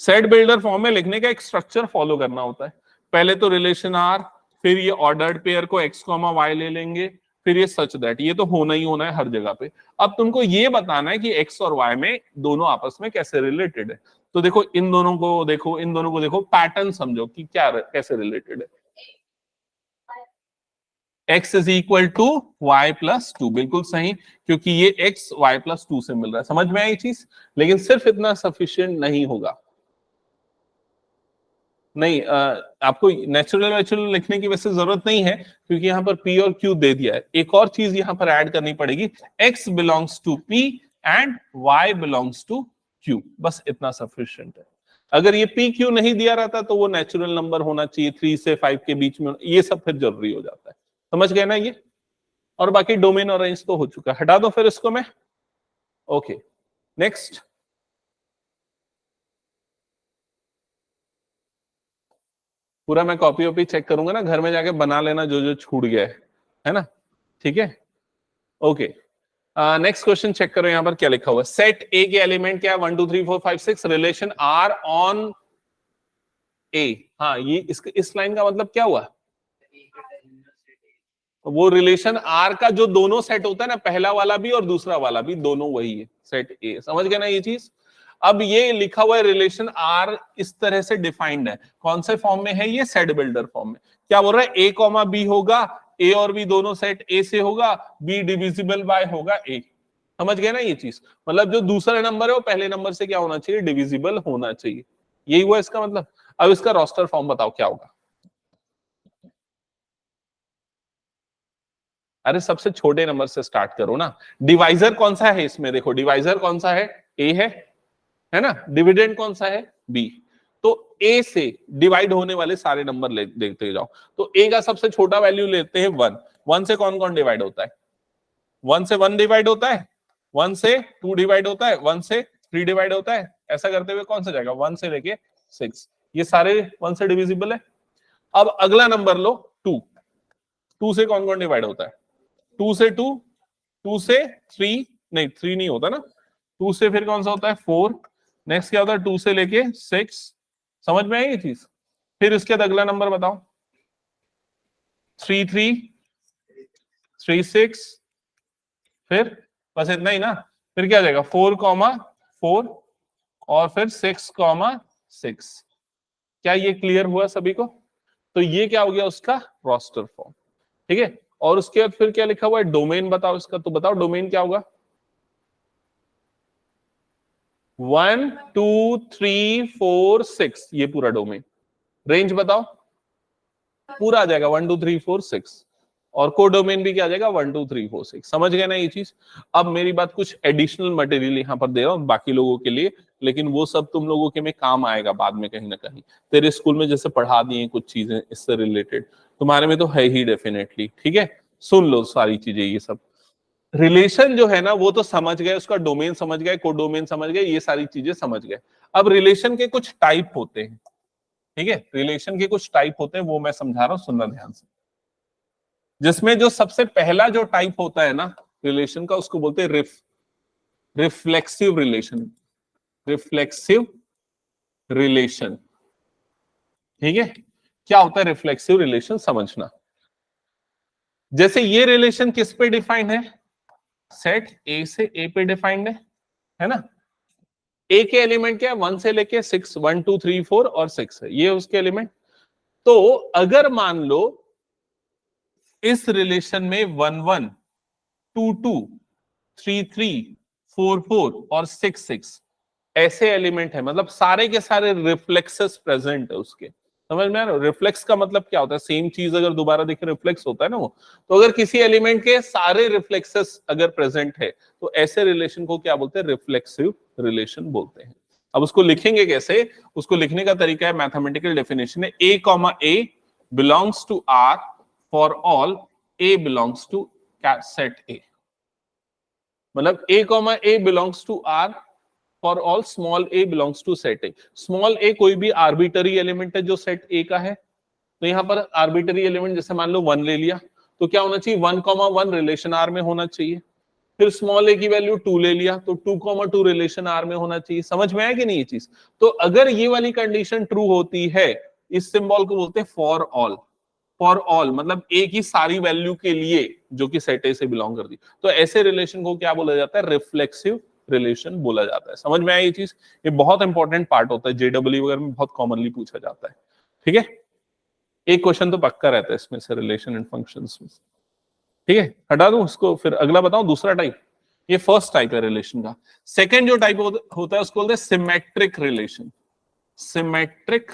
Speaker 1: सेट बिल्डर फॉर्म में लिखने का एक स्ट्रक्चर फॉलो करना होता है। पहले तो रिलेशन आर, फिर ये ऑर्डर्ड पेयर को x, y ले लेंगे, फिर ये सच दैट, ये तो होना ही होना है हर जगह पे। अब तुमको ये बताना है कि एक्स और वाई में दोनों आपस में कैसे रिलेटेड है। तो देखो इन दोनों को देखो, इन दोनों को देखो, पैटर्न समझो कि क्या कैसे रिलेटेड है। x is equal to y plus two, बिल्कुल सही, क्योंकि ये x y प्लस टू से मिल रहा है। समझ में आई चीज? लेकिन सिर्फ इतना सफिशिएंट नहीं होगा। नहीं, आपको नेचुरल नेचुरल लिखने की वैसे जरूरत नहीं है, क्योंकि यहाँ पर p और q दे दिया है। एक और चीज यहाँ पर ऐड करनी पड़ेगी, x belongs to p and y belongs to q, बस इतना सफिशिएंट है। अगर ये p q नहीं दिया रहता तो वो नेचुरल नंबर होना चाहिए 3 से 5 के बीच में, ये सब फिर जरूरी हो जाता है। समझ गए ना ये? और बाकी डोमेन और रेंज तो हो चुका है, हटा दो फिर इसको मैं। Okay, next. पूरा मैं कॉपी वॉपी चेक करूंगा ना, घर में जाके बना लेना जो जो छूट गया है ना? ठीक है, ओके। नेक्स्ट क्वेश्चन चेक करो, यहां पर क्या लिखा हुआ है। सेट ए के एलिमेंट क्या है? 1 2 3 4 5 6, रिलेशन आर ऑन ए। हाँ, ये इस लाइन का मतलब क्या हुआ? वो रिलेशन आर का जो दोनों सेट होता है ना, पहला वाला भी और दूसरा वाला भी, दोनों वही है सेट ए। समझ गए ना ये चीज? अब ये लिखा हुआ है रिलेशन आर इस तरह से डिफाइंड है, कौन से फॉर्म में है ये? सेट बिल्डर फॉर्म में। क्या बोल रहा है? ए कॉमा बी होगा, ए और बी दोनों सेट ए से होगा, बी डिविजिबल बाय होगा ए। समझ गए ना ये चीज? मतलब जो दूसरा नंबर है वो पहले नंबर से क्या होना चाहिए? डिविजिबल होना चाहिए। यही हुआ इसका मतलब। अब इसका रोस्टर फॉर्म बताओ क्या होगा? अरे सबसे छोटे नंबर से स्टार्ट करो ना। डिवाइजर कौन सा है इसमें? देखो डिवाइजर कौन सा है? ए है ना? डिविडेंड कौन सा है? बी। तो ए से डिवाइड होने वाले सारे नंबर देखते जाओ। तो ए का सबसे छोटा वैल्यू लेते हैं 1। 1 से कौन कौन डिवाइड होता है? 1 से 1 डिवाइड होता है, 1 से 2 डिवाइड होता है, 1 से 3 डिवाइड होता है। ऐसा करते हुए कौन सा जाएगा? 1 से लेके 6, ये सारे 1 से डिविजिबल है। अब अगला नंबर लो 2। 2 से कौन कौन डिवाइड होता है? 2 से 2, 2 से 3, नहीं 3 नहीं होता ना, 2 से फिर कौन सा होता है? 4। नेक्स्ट क्या होता है? 2 से लेके 6। समझ में आई ये चीज? फिर इसके बाद अगला नंबर बताओ। 3 3 3 6, फिर बस इतना ही ना। फिर क्या जाएगा? 4 4 और फिर 6 6। क्या ये क्लियर हुआ सभी को? तो ये क्या हो गया उसका रोस्टर फॉर्म। ठीक है, और उसके बाद फिर क्या लिखा हुआ है? डोमेन बताओ इसका। तो बताओ डोमेन क्या होगा? 1 2 3 4 6, ये पूरा डोमेन। रेंज बताओ, पूरा आ जाएगा 1 2 3 4 6। और कोडोमेन भी क्या आ जाएगा? 1 2 3 4 6। समझ गए ना ये चीज? अब मेरी बात, कुछ एडिशनल मटेरियल यहां पर दे रहा हूं बाकी लोगों के लिए, लेकिन वो सब तुम लोगों के में काम आएगा बाद में कहीं ना कहीं। तेरे स्कूल में जैसे पढ़ा दिए कुछ चीजें इससे रिलेटेड, तुम्हारे में तो है ही डेफिनेटली। ठीक है, सुन लो सारी चीजें। ये सब रिलेशन जो है ना, वो तो समझ गए, उसका डोमेन समझ गए, कोडोमेन समझ गए, ये सारी चीजें समझ गए। अब रिलेशन के कुछ टाइप होते हैं। ठीक है, रिलेशन के कुछ टाइप होते हैं, वो मैं समझा रहा हूं, सुनना ध्यान से। जिसमें जो सबसे पहला जो टाइप होता है ना रिलेशन का, उसको बोलते हैं रिफ्लेक्सिव रिलेशन। Reflexive relation. ठीक है, क्या होता है रिफ्लेक्सिव रिलेशन समझना। जैसे ये रिलेशन किस पे डिफाइंड है? सेट ए से ए पे डिफाइंड है ना? ए के एलिमेंट क्या है? 1 से लेके 6, 1 2 3 4 और 6 है, ये उसके एलिमेंट। तो अगर मान लो इस रिलेशन में 1 1 2 2 3 3 4 4 और 6 6 ऐसे एलिमेंट है, मतलब सारे के सारे रिफ्लेक्सेस प्रेजेंट है उसके। समझ में आ रहा है? रिफ्लेक्स का मतलब क्या होता है? सेम चीज अगर दोबारा देखे रिफ्लेक्स होता है ना वो। तो अगर किसी एलिमेंट के सारे रिफ्लेक्सेस अगर प्रेजेंट है तो ऐसे रिलेशन को क्या बोलते हैं? रिफ्लेक्सिव रिलेशन बोलते हैं। अब उसको लिखेंगे कैसे? उसको लिखने का तरीका है, मैथमेटिकल डेफिनेशन है, a comma a belongs to R for all a belongs to set A. मतलब a comma a belongs to R for all small a belongs to set A. Small a कोई भी आर्बिटरी एलिमेंट है जो सेट ए का है। तो यहां पर आर्बिटरी एलिमेंट जैसे मान लो 1 ले लिया, तो क्या होना चाहिए? 1 1 रिलेशन आर में होना चाहिए। फिर स्मॉल ए की वैल्यू 2 ले लिया, तो 2 2 रिलेशन आर में होना चाहिए। समझ में आया कि नहीं ये चीज? तो अगर ये वाली कंडीशन ट्रू होती है, इस सिंबल को बोलते हैं फॉर ऑल। फॉर ऑल मतलब ए की सारी वैल्यू के लिए जो कि सेट ए से बिलोंग करती, तो ऐसे रिलेशन को क्या बोला जाता है? रिफ्लेक्सिव रिलेशन बोला जाता है। समझ में आई ये चीज? ये बहुत इंपॉर्टेंट पार्ट होता है, जेडब्ल्यू वगैरह में बहुत कॉमनली पूछा जाता है। ठीक है, एक क्वेश्चन तो पक्का रहता है इसमें से, रिलेशन एंड फंक्शंस में। ठीक है, हटा दूं उसको, फिर अगला बताऊं दूसरा टाइप। ये फर्स्ट टाइप है रिलेशन का। सेकेंड जो टाइप होता है उसको बोलते हैं symmetric relation. Symmetric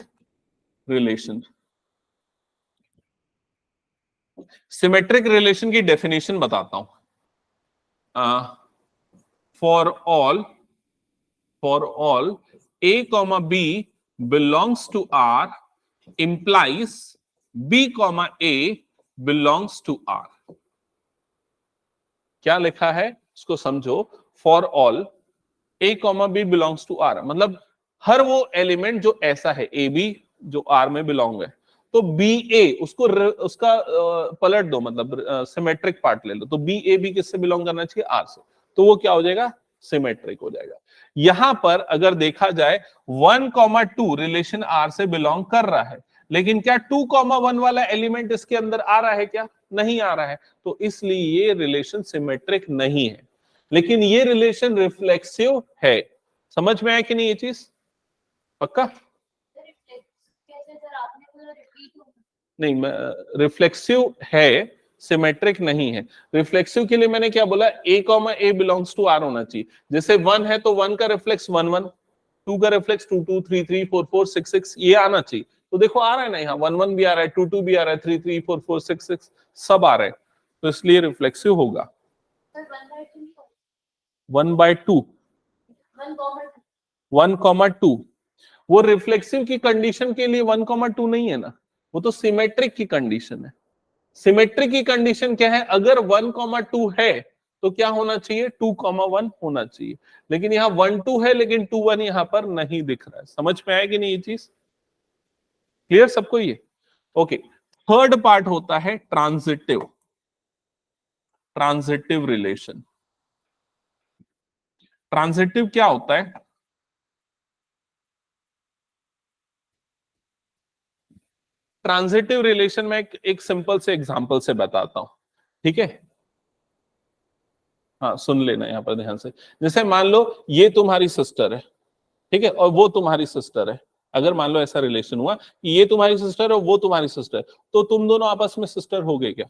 Speaker 1: relation, symmetric relation की डेफिनेशन बताता हूं। For all a comma b belongs to R implies b comma a belongs to R। क्या लिखा है इसको समझो। For all a comma b belongs to R मतलब हर वो एलिमेंट जो ऐसा है a b जो R में बिलोंग है, तो बी ए उसका पलट दो, मतलब सिमेट्रिक पार्ट ले लो, तो बी ए बी किससे बिलोंग करना चाहिए? आर से, तो वो क्या हो जाएगा? सिमेट्रिक हो जाएगा। यहां पर अगर देखा जाए 1,2 रिलेशन आर से बिलोंग कर रहा है, लेकिन क्या 2,1 वाला एलिमेंट इसके अंदर आ रहा है? क्या नहीं आ रहा है, तो इसलिए ये रिलेशन सिमेट्रिक नहीं है। लेकिन ये रिलेशन रिफ्लेक्सिव है। समझ में आया कि नहीं ये चीज? पक्का? नहीं, रिफ्लेक्सिव है, सिमेट्रिक नहीं है। रिफ्लेक्सिव के लिए मैंने क्या बोला? a comma a belongs to r होना चाहिए। जैसे 1 है तो 1 का रिफ्लेक्स 1 1, 2 का रिफ्लेक्स 2 2, 3 3, 4 4, 6 6, ये आना चाहिए। तो देखो आ रहा है ना, यहाँ 1 1 भी आ रहा है, 2 2 भी आ रहा है, 3 3, 4 4, 6 6 सब आ रहे हैं, तो इसलिए रिफ्लेक्सिव होगा। 1/2, 1,2 वो रिफ्लेक्सिव की कंडीशन के लिए 1,2 नहीं है ना, वो तो सिमेट्रिक की कंडीशन है। सिमेट्रिक की कंडीशन क्या है? अगर 1,2 है तो क्या होना चाहिए? 2,1 होना चाहिए। लेकिन यहाँ 1 2 है, लेकिन 2 1 यहाँ पर नहीं दिख रहा है। समझ में आया कि नहीं ये चीज? क्लियर सबको ये? ओके, थर्ड पार्ट होता है ट्रांजिटिव। Transitive relation. ट्रांजिटिव क्या होता है? ट्रांजिटिव रिलेशन में एक सिंपल से एग्जांपल से बताता हूं, ठीक है? हाँ, सुन लेना यहाँ पर ध्यान से। जैसे मान लो ये तुम्हारी सिस्टर है, ठीक है, और वो तुम्हारी सिस्टर है। अगर मान लो ऐसा रिलेशन हुआ कि ये तुम्हारी सिस्टर है और वो तुम्हारी सिस्टर है, तो तुम दोनों आपस में सिस्टर हो गए क्या?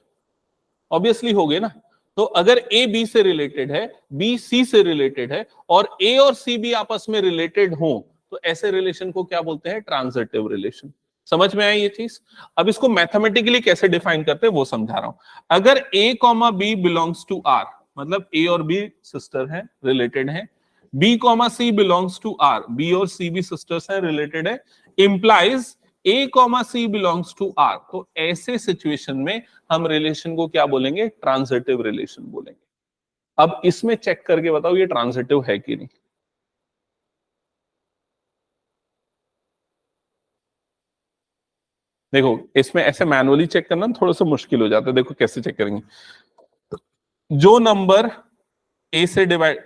Speaker 1: ऑब्वियसली हो गए ना। तो अगर ए बी से रिलेटेड है, बी सी से रिलेटेड है, और ए और सी भी आपस में रिलेटेड हो, तो ऐसे रिलेशन को क्या बोलते हैं? Transitive relation. समझ में आई ये चीज? अब इसको मैथमेटिकली कैसे डिफाइन करते हैं वो समझा रहा हूं। अगर a comma b belongs to R, मतलब ए और बी सिस्टर हैं, रिलेटेड हैं, b comma c belongs to R, b और सी भी सिस्टर्स हैं, रिलेटेड है, implies a comma c belongs to R, तो ऐसे सिचुएशन में हम रिलेशन को क्या बोलेंगे? ट्रांजिटिव रिलेशन बोलेंगे। अब इसमें चेक करके बताओ ये ट्रांजिटिव है कि नहीं। देखो, इसमें ऐसे मैनुअली चेक करना थोड़ा सा मुश्किल हो जाता है। देखो कैसे चेक करेंगे। जो नंबर ए से डिवाइड,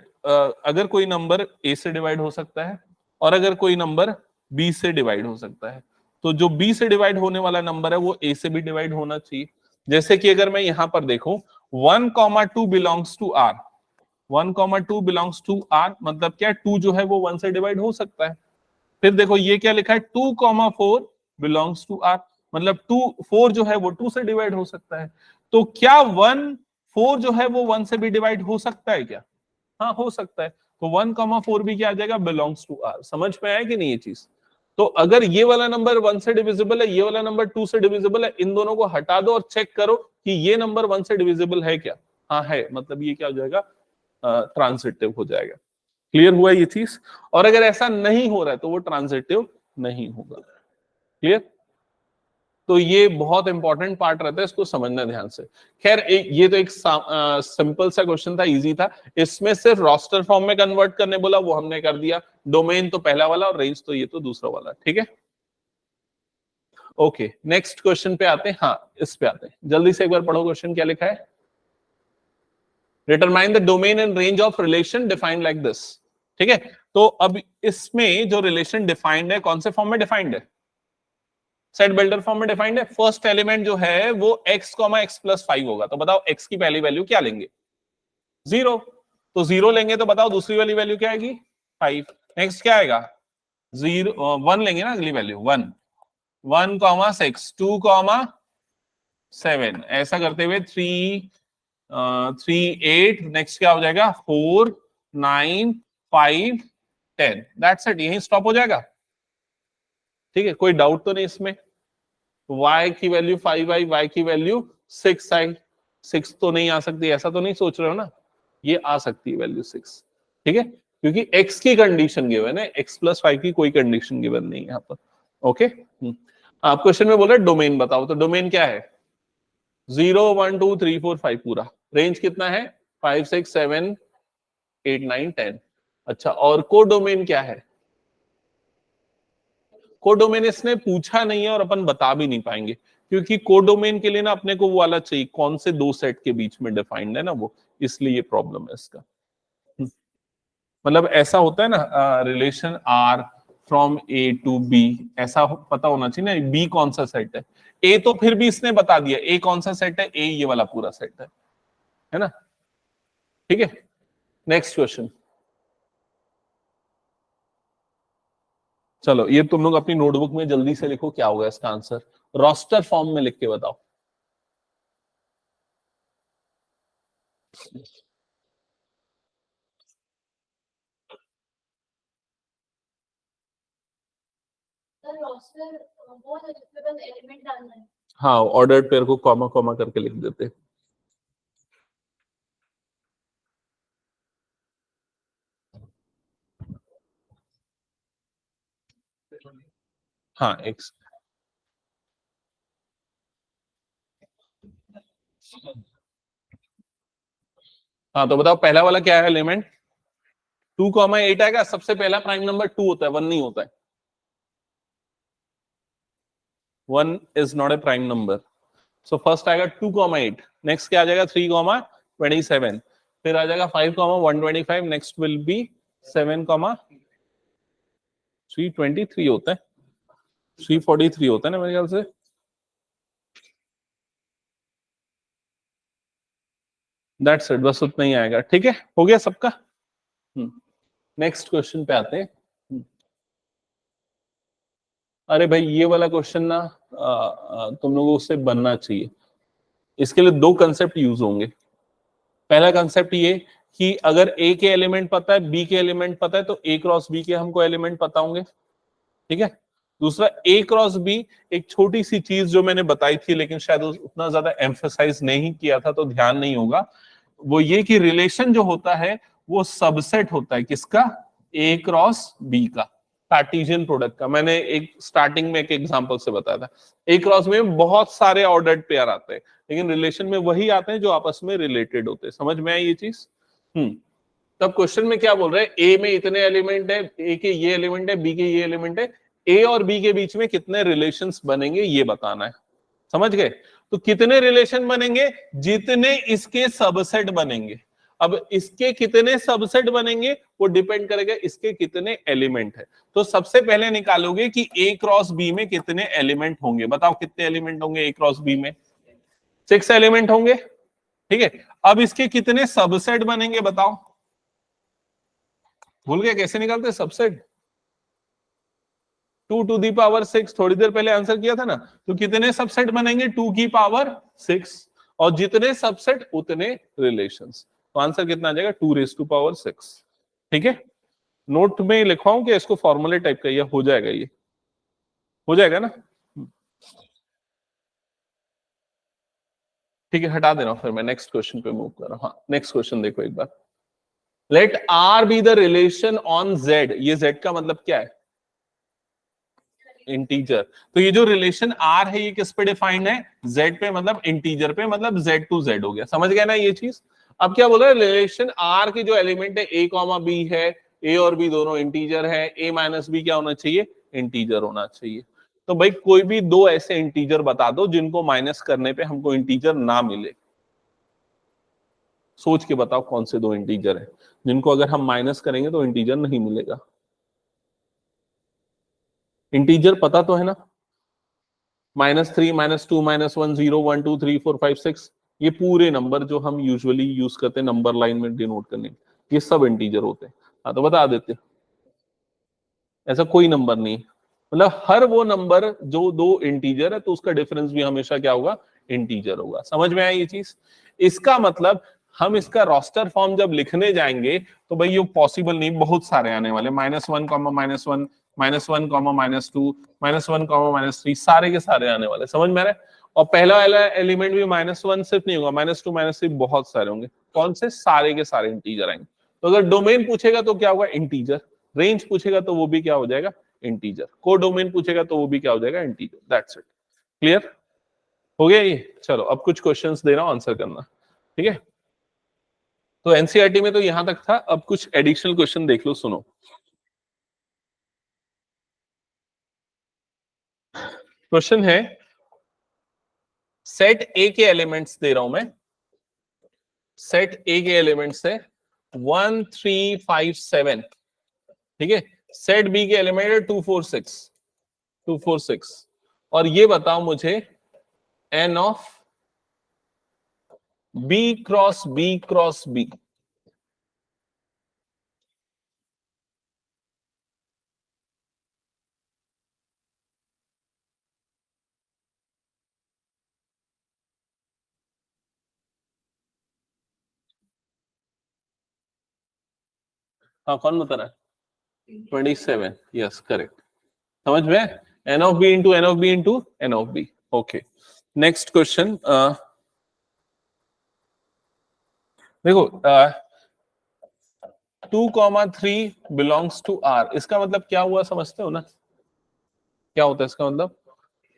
Speaker 1: अगर कोई नंबर ए से डिवाइड हो सकता है और अगर कोई नंबर बी से डिवाइड हो सकता है, तो जो बी से डिवाइड होने वाला नंबर है वो ए से भी डिवाइड होना चाहिए। जैसे कि अगर मैं यहां पर देखूं 1,2 belongs to R, 1,2 belongs to R मतलब क्या? 2 जो है वो 1 से डिवाइड हो सकता है। फिर देखो ये क्या लिखा है? 2,4 बिलोंग्स टू आर मतलब 4 जो है वो 2 से डिवाइड हो सकता है। तो क्या 4 जो है वो 1 से भी डिवाइड हो सकता है क्या? हाँ, हो सकता है। तो 1,4 भी क्या आ जाएगा? Belongs to R. समझ में आया कि नहीं ये चीज? तो अगर ये वाला नंबर 1 से डिविजिबल है, ये वाला नंबर 2 से डिविजिबल है, इन दोनों को हटा दो और चेक करो कि ये नंबर 1 से डिविजिबल है क्या? हाँ है, मतलब ये क्या हो जाएगा? ट्रांजिटिव हो जाएगा। क्लियर हुआ ये चीज? और अगर ऐसा नहीं हो रहा है तो वो ट्रांजिटिव नहीं होगा। क्लियर? तो ये बहुत इंपॉर्टेंट पार्ट रहता है, इसको समझना ध्यान से। खैर, ये तो एक सिंपल सा क्वेश्चन था, इजी था। इसमें सिर्फ रोस्टर फॉर्म में कन्वर्ट करने बोला, वो हमने कर दिया। डोमेन तो पहला वाला और रेंज तो ये तो दूसरा वाला। ठीक है, ओके, नेक्स्ट क्वेश्चन पे आते हैं। हाँ, इस पे आते हैं, जल्दी से एक बार पढ़ो क्वेश्चन क्या लिखा है। Determine the domain and range of relation defined like this. ठीक है, तो अब इसमें जो रिलेशन डिफाइंड है, कौन से फॉर्म में डिफाइंड है? सेट बिल्डर फॉर्म में डिफाइंड है, फर्स्ट एलिमेंट जो है वो x, x+5 होगा। तो बताओ x की पहली वैल्यू क्या लेंगे? 0। तो 0 लेंगे तो बताओ दूसरी वाली वैल्यू क्या आएगी? 5। नेक्स्ट क्या आएगा? 1 लेंगे ना अगली वैल्यू, 1 1, 6 2, 7, ऐसा करते हुए 3 3 8, नेक्स्ट क्या हो जाएगा? 4 9 5 10। दैट्स इट, यहीं स्टॉप हो जाएगा। ठीक है, कोई डाउट तो नहीं इसमें? y की वैल्यू 5 आई, y की वैल्यू 6 आई। 6 तो नहीं आ सकती, ऐसा तो नहीं सोच रहे हो ना? ये आ सकती है वैल्यू 6। ठीक है, क्योंकि x की कंडीशन गिवन है, x+5 की कोई कंडीशन गिवन नहीं है यहाँ पर। ओके, आप क्वेश्चन में बोल रहे डोमेन बताओ, तो डोमेन क्या है? 0 1 2 3 4 5 पूरा रेंज कितना है? 5 6 7 8 9 10। अच्छा, और कोडोमेन क्या है? कोडोमेन इसने पूछा नहीं है और अपन बता भी नहीं पाएंगे, क्योंकि कोडोमेन के लिए ना अपने को वो वाला चाहिए, कौन से दो सेट के बीच में डिफाइंड है ना वो, इसलिए ये प्रॉब्लम है इसका। मतलब ऐसा होता है ना, relation R from A to B, ऐसा पता होना चाहिए ना बी कौन सा सेट है। ए तो फिर भी इसने बता दिया ए कौन सा सेट है, ए ये वाला पूरा सेट है ना? ठीक है, नेक्स्ट क्वेश्चन। चलो ये तुम लोग अपनी नोटबुक में जल्दी से लिखो क्या होगा इसका आंसर, रोस्टर फॉर्म में लिख के बताओ। हाँ, ऑर्डर्ड पेयर को कॉमा कॉमा करके लिख देते। हाँ, एक्स। हाँ तो बताओ पहला वाला क्या है एलिमेंट? 2, 8 आएगा। सबसे पहला प्राइम नंबर 2 होता है, 1 नहीं होता है। 1 is not a prime number. So first आएगा 2, 8। नेक्स्ट क्या आ जाएगा? 3, 27। फिर आ जाएगा 5, 125। नेक्स्ट विल बी 7, 323 होता है, 343 होता है ना मेरे ख्याल से। दैट्स इट, बस उतना ही आएगा। ठीक है, हो गया सबका। नेक्स्ट क्वेश्चन पे आते हैं। अरे भाई ये वाला क्वेश्चन ना तुम लोगों से बनना चाहिए। इसके लिए दो कंसेप्ट यूज होंगे। पहला कंसेप्ट ये कि अगर ए के एलिमेंट पता है, बी के एलिमेंट पता है, तो ए क्रॉस बी के हमको एलिमेंट पता होंगे। ठीक है। दूसरा, ए क्रॉस बी एक छोटी सी चीज जो मैंने बताई थी, लेकिन शायद उतना ज्यादा एम्फेसाइज नहीं किया था तो ध्यान नहीं होगा, वो ये कि रिलेशन जो होता है वो सबसेट होता है किसका? ए क्रॉस बी का, कार्टेशियन प्रोडक्ट का। मैंने एक स्टार्टिंग में एक एग्जांपल से बताया था। ए क्रॉस में बहुत सारे ऑर्डर्ड पेयर आते हैं, लेकिन रिलेशन में वही आते हैं जो आपस में रिलेटेड होते हैं। समझ में आई ये चीज? तब क्वेश्चन में क्या बोल रहे हैं? ए में इतने एलिमेंट है, ए के ये एलिमेंट है, बी के ये एलिमेंट है, ए और बी के बीच में कितने रिलेशंस बनेंगे ये बताना है। समझ गए? तो कितने रिलेशन बनेंगे? जितने इसके सबसेट बनेंगे। अब इसके कितने सबसेट बनेंगे वो डिपेंड करेगा इसके कितने एलिमेंट है। तो सबसे पहले निकालोगे कि ए क्रॉस बी में कितने एलिमेंट होंगे। बताओ कितने एलिमेंट होंगे ए क्रॉस बी में? 6 एलिमेंट होंगे। ठीक है, अब इसके कितने सबसेट बनेंगे बताओ? भूल गए कैसे निकालते सबसेट? 2 to the power 6, थोड़ी देर पहले आंसर किया था ना। तो कितने सबसेट बनेंगे? 2 की पावर 6, और जितने सबसेट उतने रिलेशंस। तो आंसर कितना आ जाएगा? 2 raised to power 6। ठीक है, नोट में लिखवाऊं कि इसको फॉर्मूले टाइप का? ये हो जाएगा, ये हो जाएगा ना? ठीक है, हटा दे रहा हूं फिर मैं नेक्स्ट क्वेश्चन पे मूव कर रहा हूं। हाँ, नेक्स्ट क्वेश्चन देखो एक बार। Let R be the relation on Z. ये जेड का मतलब क्या है? इंटीजर। तो ये जो रिलेशन आर है ये किस पे डिफाइंड है? जेड पे, मतलब इंटीजर पे, मतलब जेड टू जेड हो गया। समझ गया ना ये चीज? अब क्या बोला? रिलेशन आर के जो एलिमेंट है ए कॉमा बी है, ए और बी दोनों इंटीजर है, ए माइनस बी क्या होना चाहिए? इंटीजर होना चाहिए। तो भाई कोई भी दो ऐसे इंटीजर बता दो जिनको माइनस करने पे हमको इंटीजर ना मिले। सोच के बताओ कौन से दो इंटीजर है जिनको अगर हम माइनस करेंगे तो इंटीजर नहीं मिलेगा। इंटीजर पता तो है ना? -3, -2, -1, 0, 1, 2, 3, 4, 5, 6, ये पूरे नंबर जो हम यूजुअली यूज करते हैं नंबर लाइन में डिनोट करने, ये सब इंटीजर होते हैं। हाँ तो बता देते, ऐसा कोई नंबर नहीं, मतलब हर वो नंबर जो दो इंटीजर है तो उसका डिफरेंस भी हमेशा क्या होगा, इंटीजर होगा। समझ में आई ये चीज? इसका मतलब हम इसका रोस्टर फॉर्म जब लिखने जाएंगे तो भाई ये पॉसिबल नहीं, बहुत सारे आने वाले, -1, -1, -1, -2, -1, -3, सारे के सारे आने वाले। समझ में आ रहा है? और पहला वाला एलिमेंट भी -1 सिर्फ नहीं होगा, -2, -3 बहुत सारे होंगे। कौन से? सारे के सारे इंटीजर आएंगे। तो अगर डोमेन पूछेगा तो क्या होगा, इंटीजर। रेंज पूछेगा तो वो भी क्या हो जाएगा, इंटीजर। कोडोमेन पूछेगा तो वो भी क्या हो जाएगा, इंटीजर। That's it. क्लियर हो गया ये? चलो अब कुछ क्वेश्चंस दे रहा हूं, आंसर करना, ठीक है? तो एनसीईआरटी में तो यहां तक था, अब कुछ एडिशनल क्वेश्चन देख लो, सुनो। क्वेश्चन है, सेट ए के एलिमेंट्स दे रहा हूं मैं, सेट ए के एलिमेंट्स है 1, 3, 5, 7, ठीक है? सेट बी के एलिमेंट है 2, 4, 6, 2, 4, 6, और ये बताओ मुझे n of B cross B cross B. हाँ कौन बता रहा है? 27, यस करेक्ट। समझ में? N of B into n of B into n of B. Okay, next question देखो, 2, 3 बिलोंग्स टू आर, इसका मतलब क्या हुआ, समझते हो ना? क्या होता है इसका मतलब?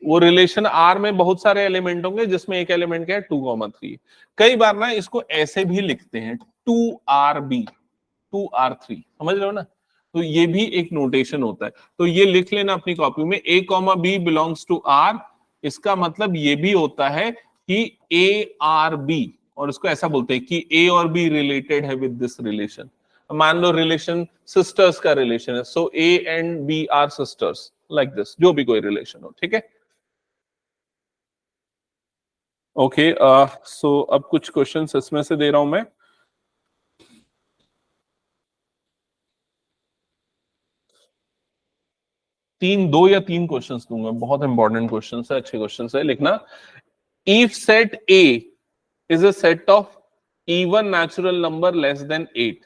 Speaker 1: वो रिलेशन आर में बहुत सारे एलिमेंट होंगे जिसमें एक एलिमेंट क्या है, 2, 3। कई बार ना इसको ऐसे भी लिखते हैं, 2RB, 2R3, समझ रहे हो ना? तो ये भी एक नोटेशन होता है, तो ये लिख लेना अपनी कॉपी में, A, B belongs to R। इसका मतलब ये भी होता है कि ARB, और इसको ऐसा बोलते हैं कि A और B रिलेटेड है विद दिस रिलेशन। मान लो रिलेशन सिस्टर्स का रिलेशन है, so A and B are sisters, like this, जो भी कोई रिलेशन हो, ठीक है? ओके, सो अब कुछ क्वेश्चंस इसमें से दे रहा हूं मैं। दो या तीन क्वेश्चंस दूंगा, बहुत इंपॉर्टेंट क्वेश्चंस है, अच्छे क्वेश्चंस है, लिखना। If set A is a set of even natural number less then 8,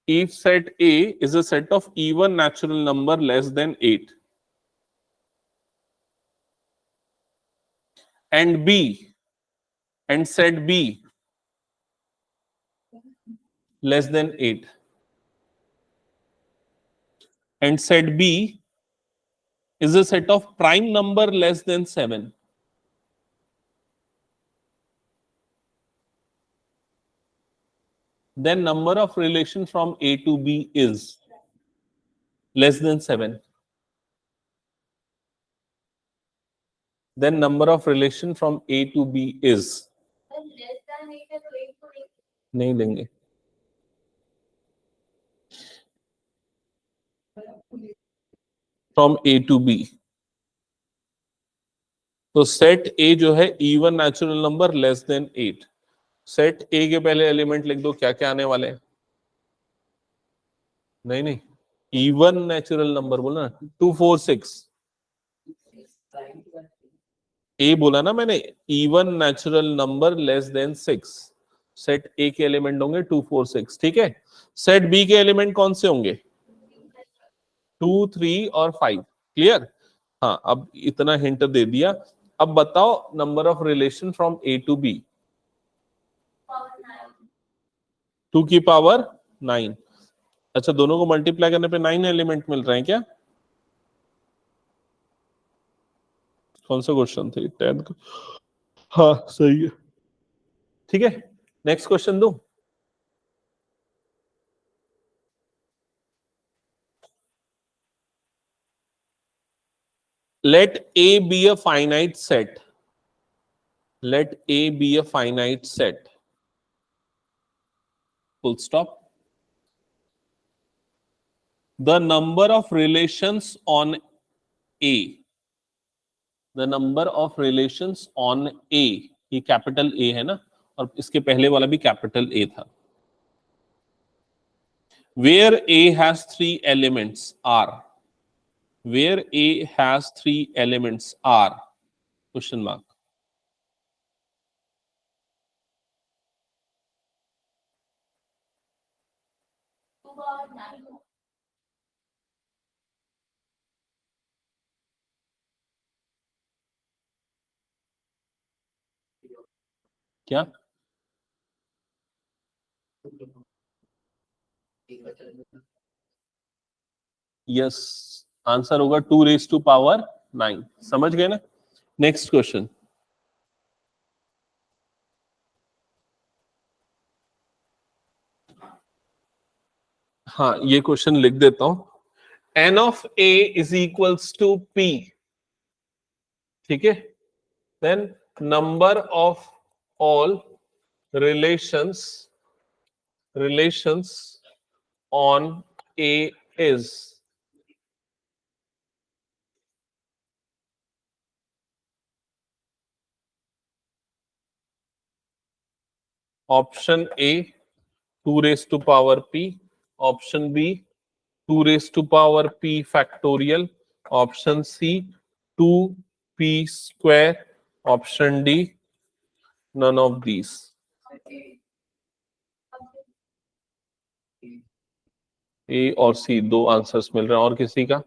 Speaker 1: if set A is a set of even natural number less than 8 and B and set B less than 8 and set B is a set of prime number less than 7, then number of relation from A to B is less than 7, then number of relation from A to B is, नहीं देंगे, from A to B। तो सेट ए जो है even natural number less then 8, set A के पहले एलिमेंट लिख दो, क्या क्या आने वाले हैं? नहीं नहीं, इवन नेचुरल नंबर बोला ना, 2, 4, 6। ए बोला ना मैंने, even natural number less then 6। Set A के एलिमेंट होंगे 2, 4, 6, ठीक है? सेट बी के एलिमेंट कौन से होंगे? 2, 3 और 5। क्लियर? हाँ, अब इतना हिंट दे दिया। अब बताओ number of relation from A to B. 2 की पावर 9। अच्छा, दोनों को मल्टीप्लाई करने पे 9 एलिमेंट मिल रहे हैं क्या? कौन सा क्वेश्चन थे, 10 का? हाँ सही है, ठीक है। नेक्स्ट क्वेश्चन दो। Let A be a finite set. Let A be a finite set. Full stop. The number of relations on A, the number of relations on A, ये कैपिटल ए है ना, और इसके पहले वाला भी कैपिटल ए था। Where A has 3 elements are, where A has 3 elements are, question mark. क्या? यस, आंसर होगा 2⁹9। समझ गए ना? Next question. हाँ, ये क्वेश्चन लिख देता हूं। N of A is equals to p, ठीक है? Then number of all relations on A is, option A 2⁻p, option B 2⁻p factorial, option C 2p², option D none of these. A और सी, दो आंसर्स मिल रहे हैं। और किसी का?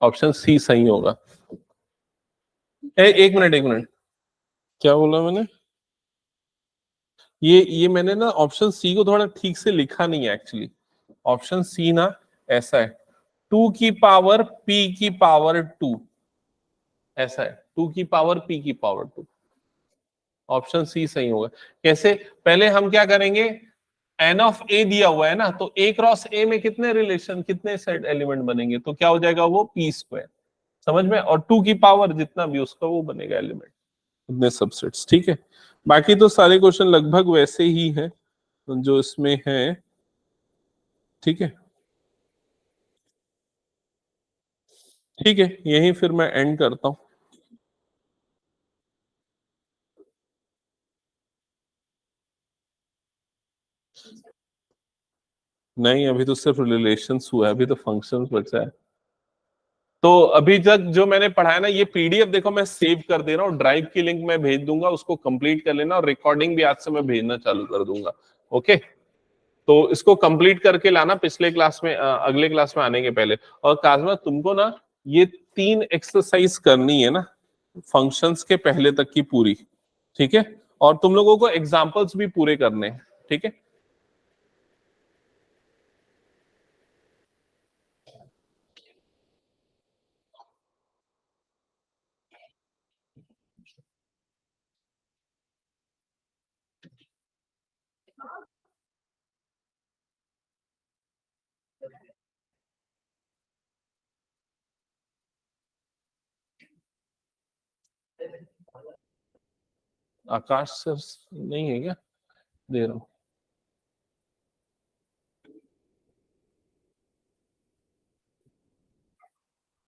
Speaker 1: ऑप्शन सी सही होगा। एक मिनट, एक मिनट, क्या बोला मैंने? ये मैंने ना ऑप्शन सी को थोड़ा ठीक से लिखा नहीं है एक्चुअली। ऑप्शन सी ना ऐसा है, 2p⁻p², ऐसा है, 2p⁻p²। ऑप्शन सी सही होगा। कैसे? पहले हम क्या करेंगे, एन ऑफ ए दिया हुआ है ना, तो ए क्रॉस ए में कितने रिलेशन, कितने सेट एलिमेंट बनेंगे, तो क्या हो जाएगा वो p²। समझ में? और 2 की पावर जितना भी उसका वो बनेगा एलिमेंट, उतने सबसेट्स। ठीक है, बाकी तो सारे क्वेश्चन लगभग वैसे ही हैं जो इसमें है। ठीक है, ठीक है, यही फिर मैं एंड करता हूं। नहीं, अभी तो सिर्फ रिलेशंस हुआ है, अभी तो फंक्शंस बचा है। तो अभी तक जो मैंने पढ़ाया ना, ये पीडीएफ देखो मैं सेव कर दे रहा हूँ, ड्राइव की लिंक मैं भेज दूंगा, उसको कंप्लीट कर लेना, और रिकॉर्डिंग भी आज से मैं भेजना चालू कर दूंगा। ओके, तो इसको कंप्लीट करके लाना पिछले क्लास में, अगले क्लास में आने के पहले। और काजमा, तुमको ना ये 3 एक्सरसाइज करनी है ना, फंक्शंस के पहले तक की पूरी। ठीक है, और तुम लोगों को एग्जाम्पल्स भी पूरे करने हैं। ठीक है, आकाश सर नहीं है क्या? दे रहा हूं।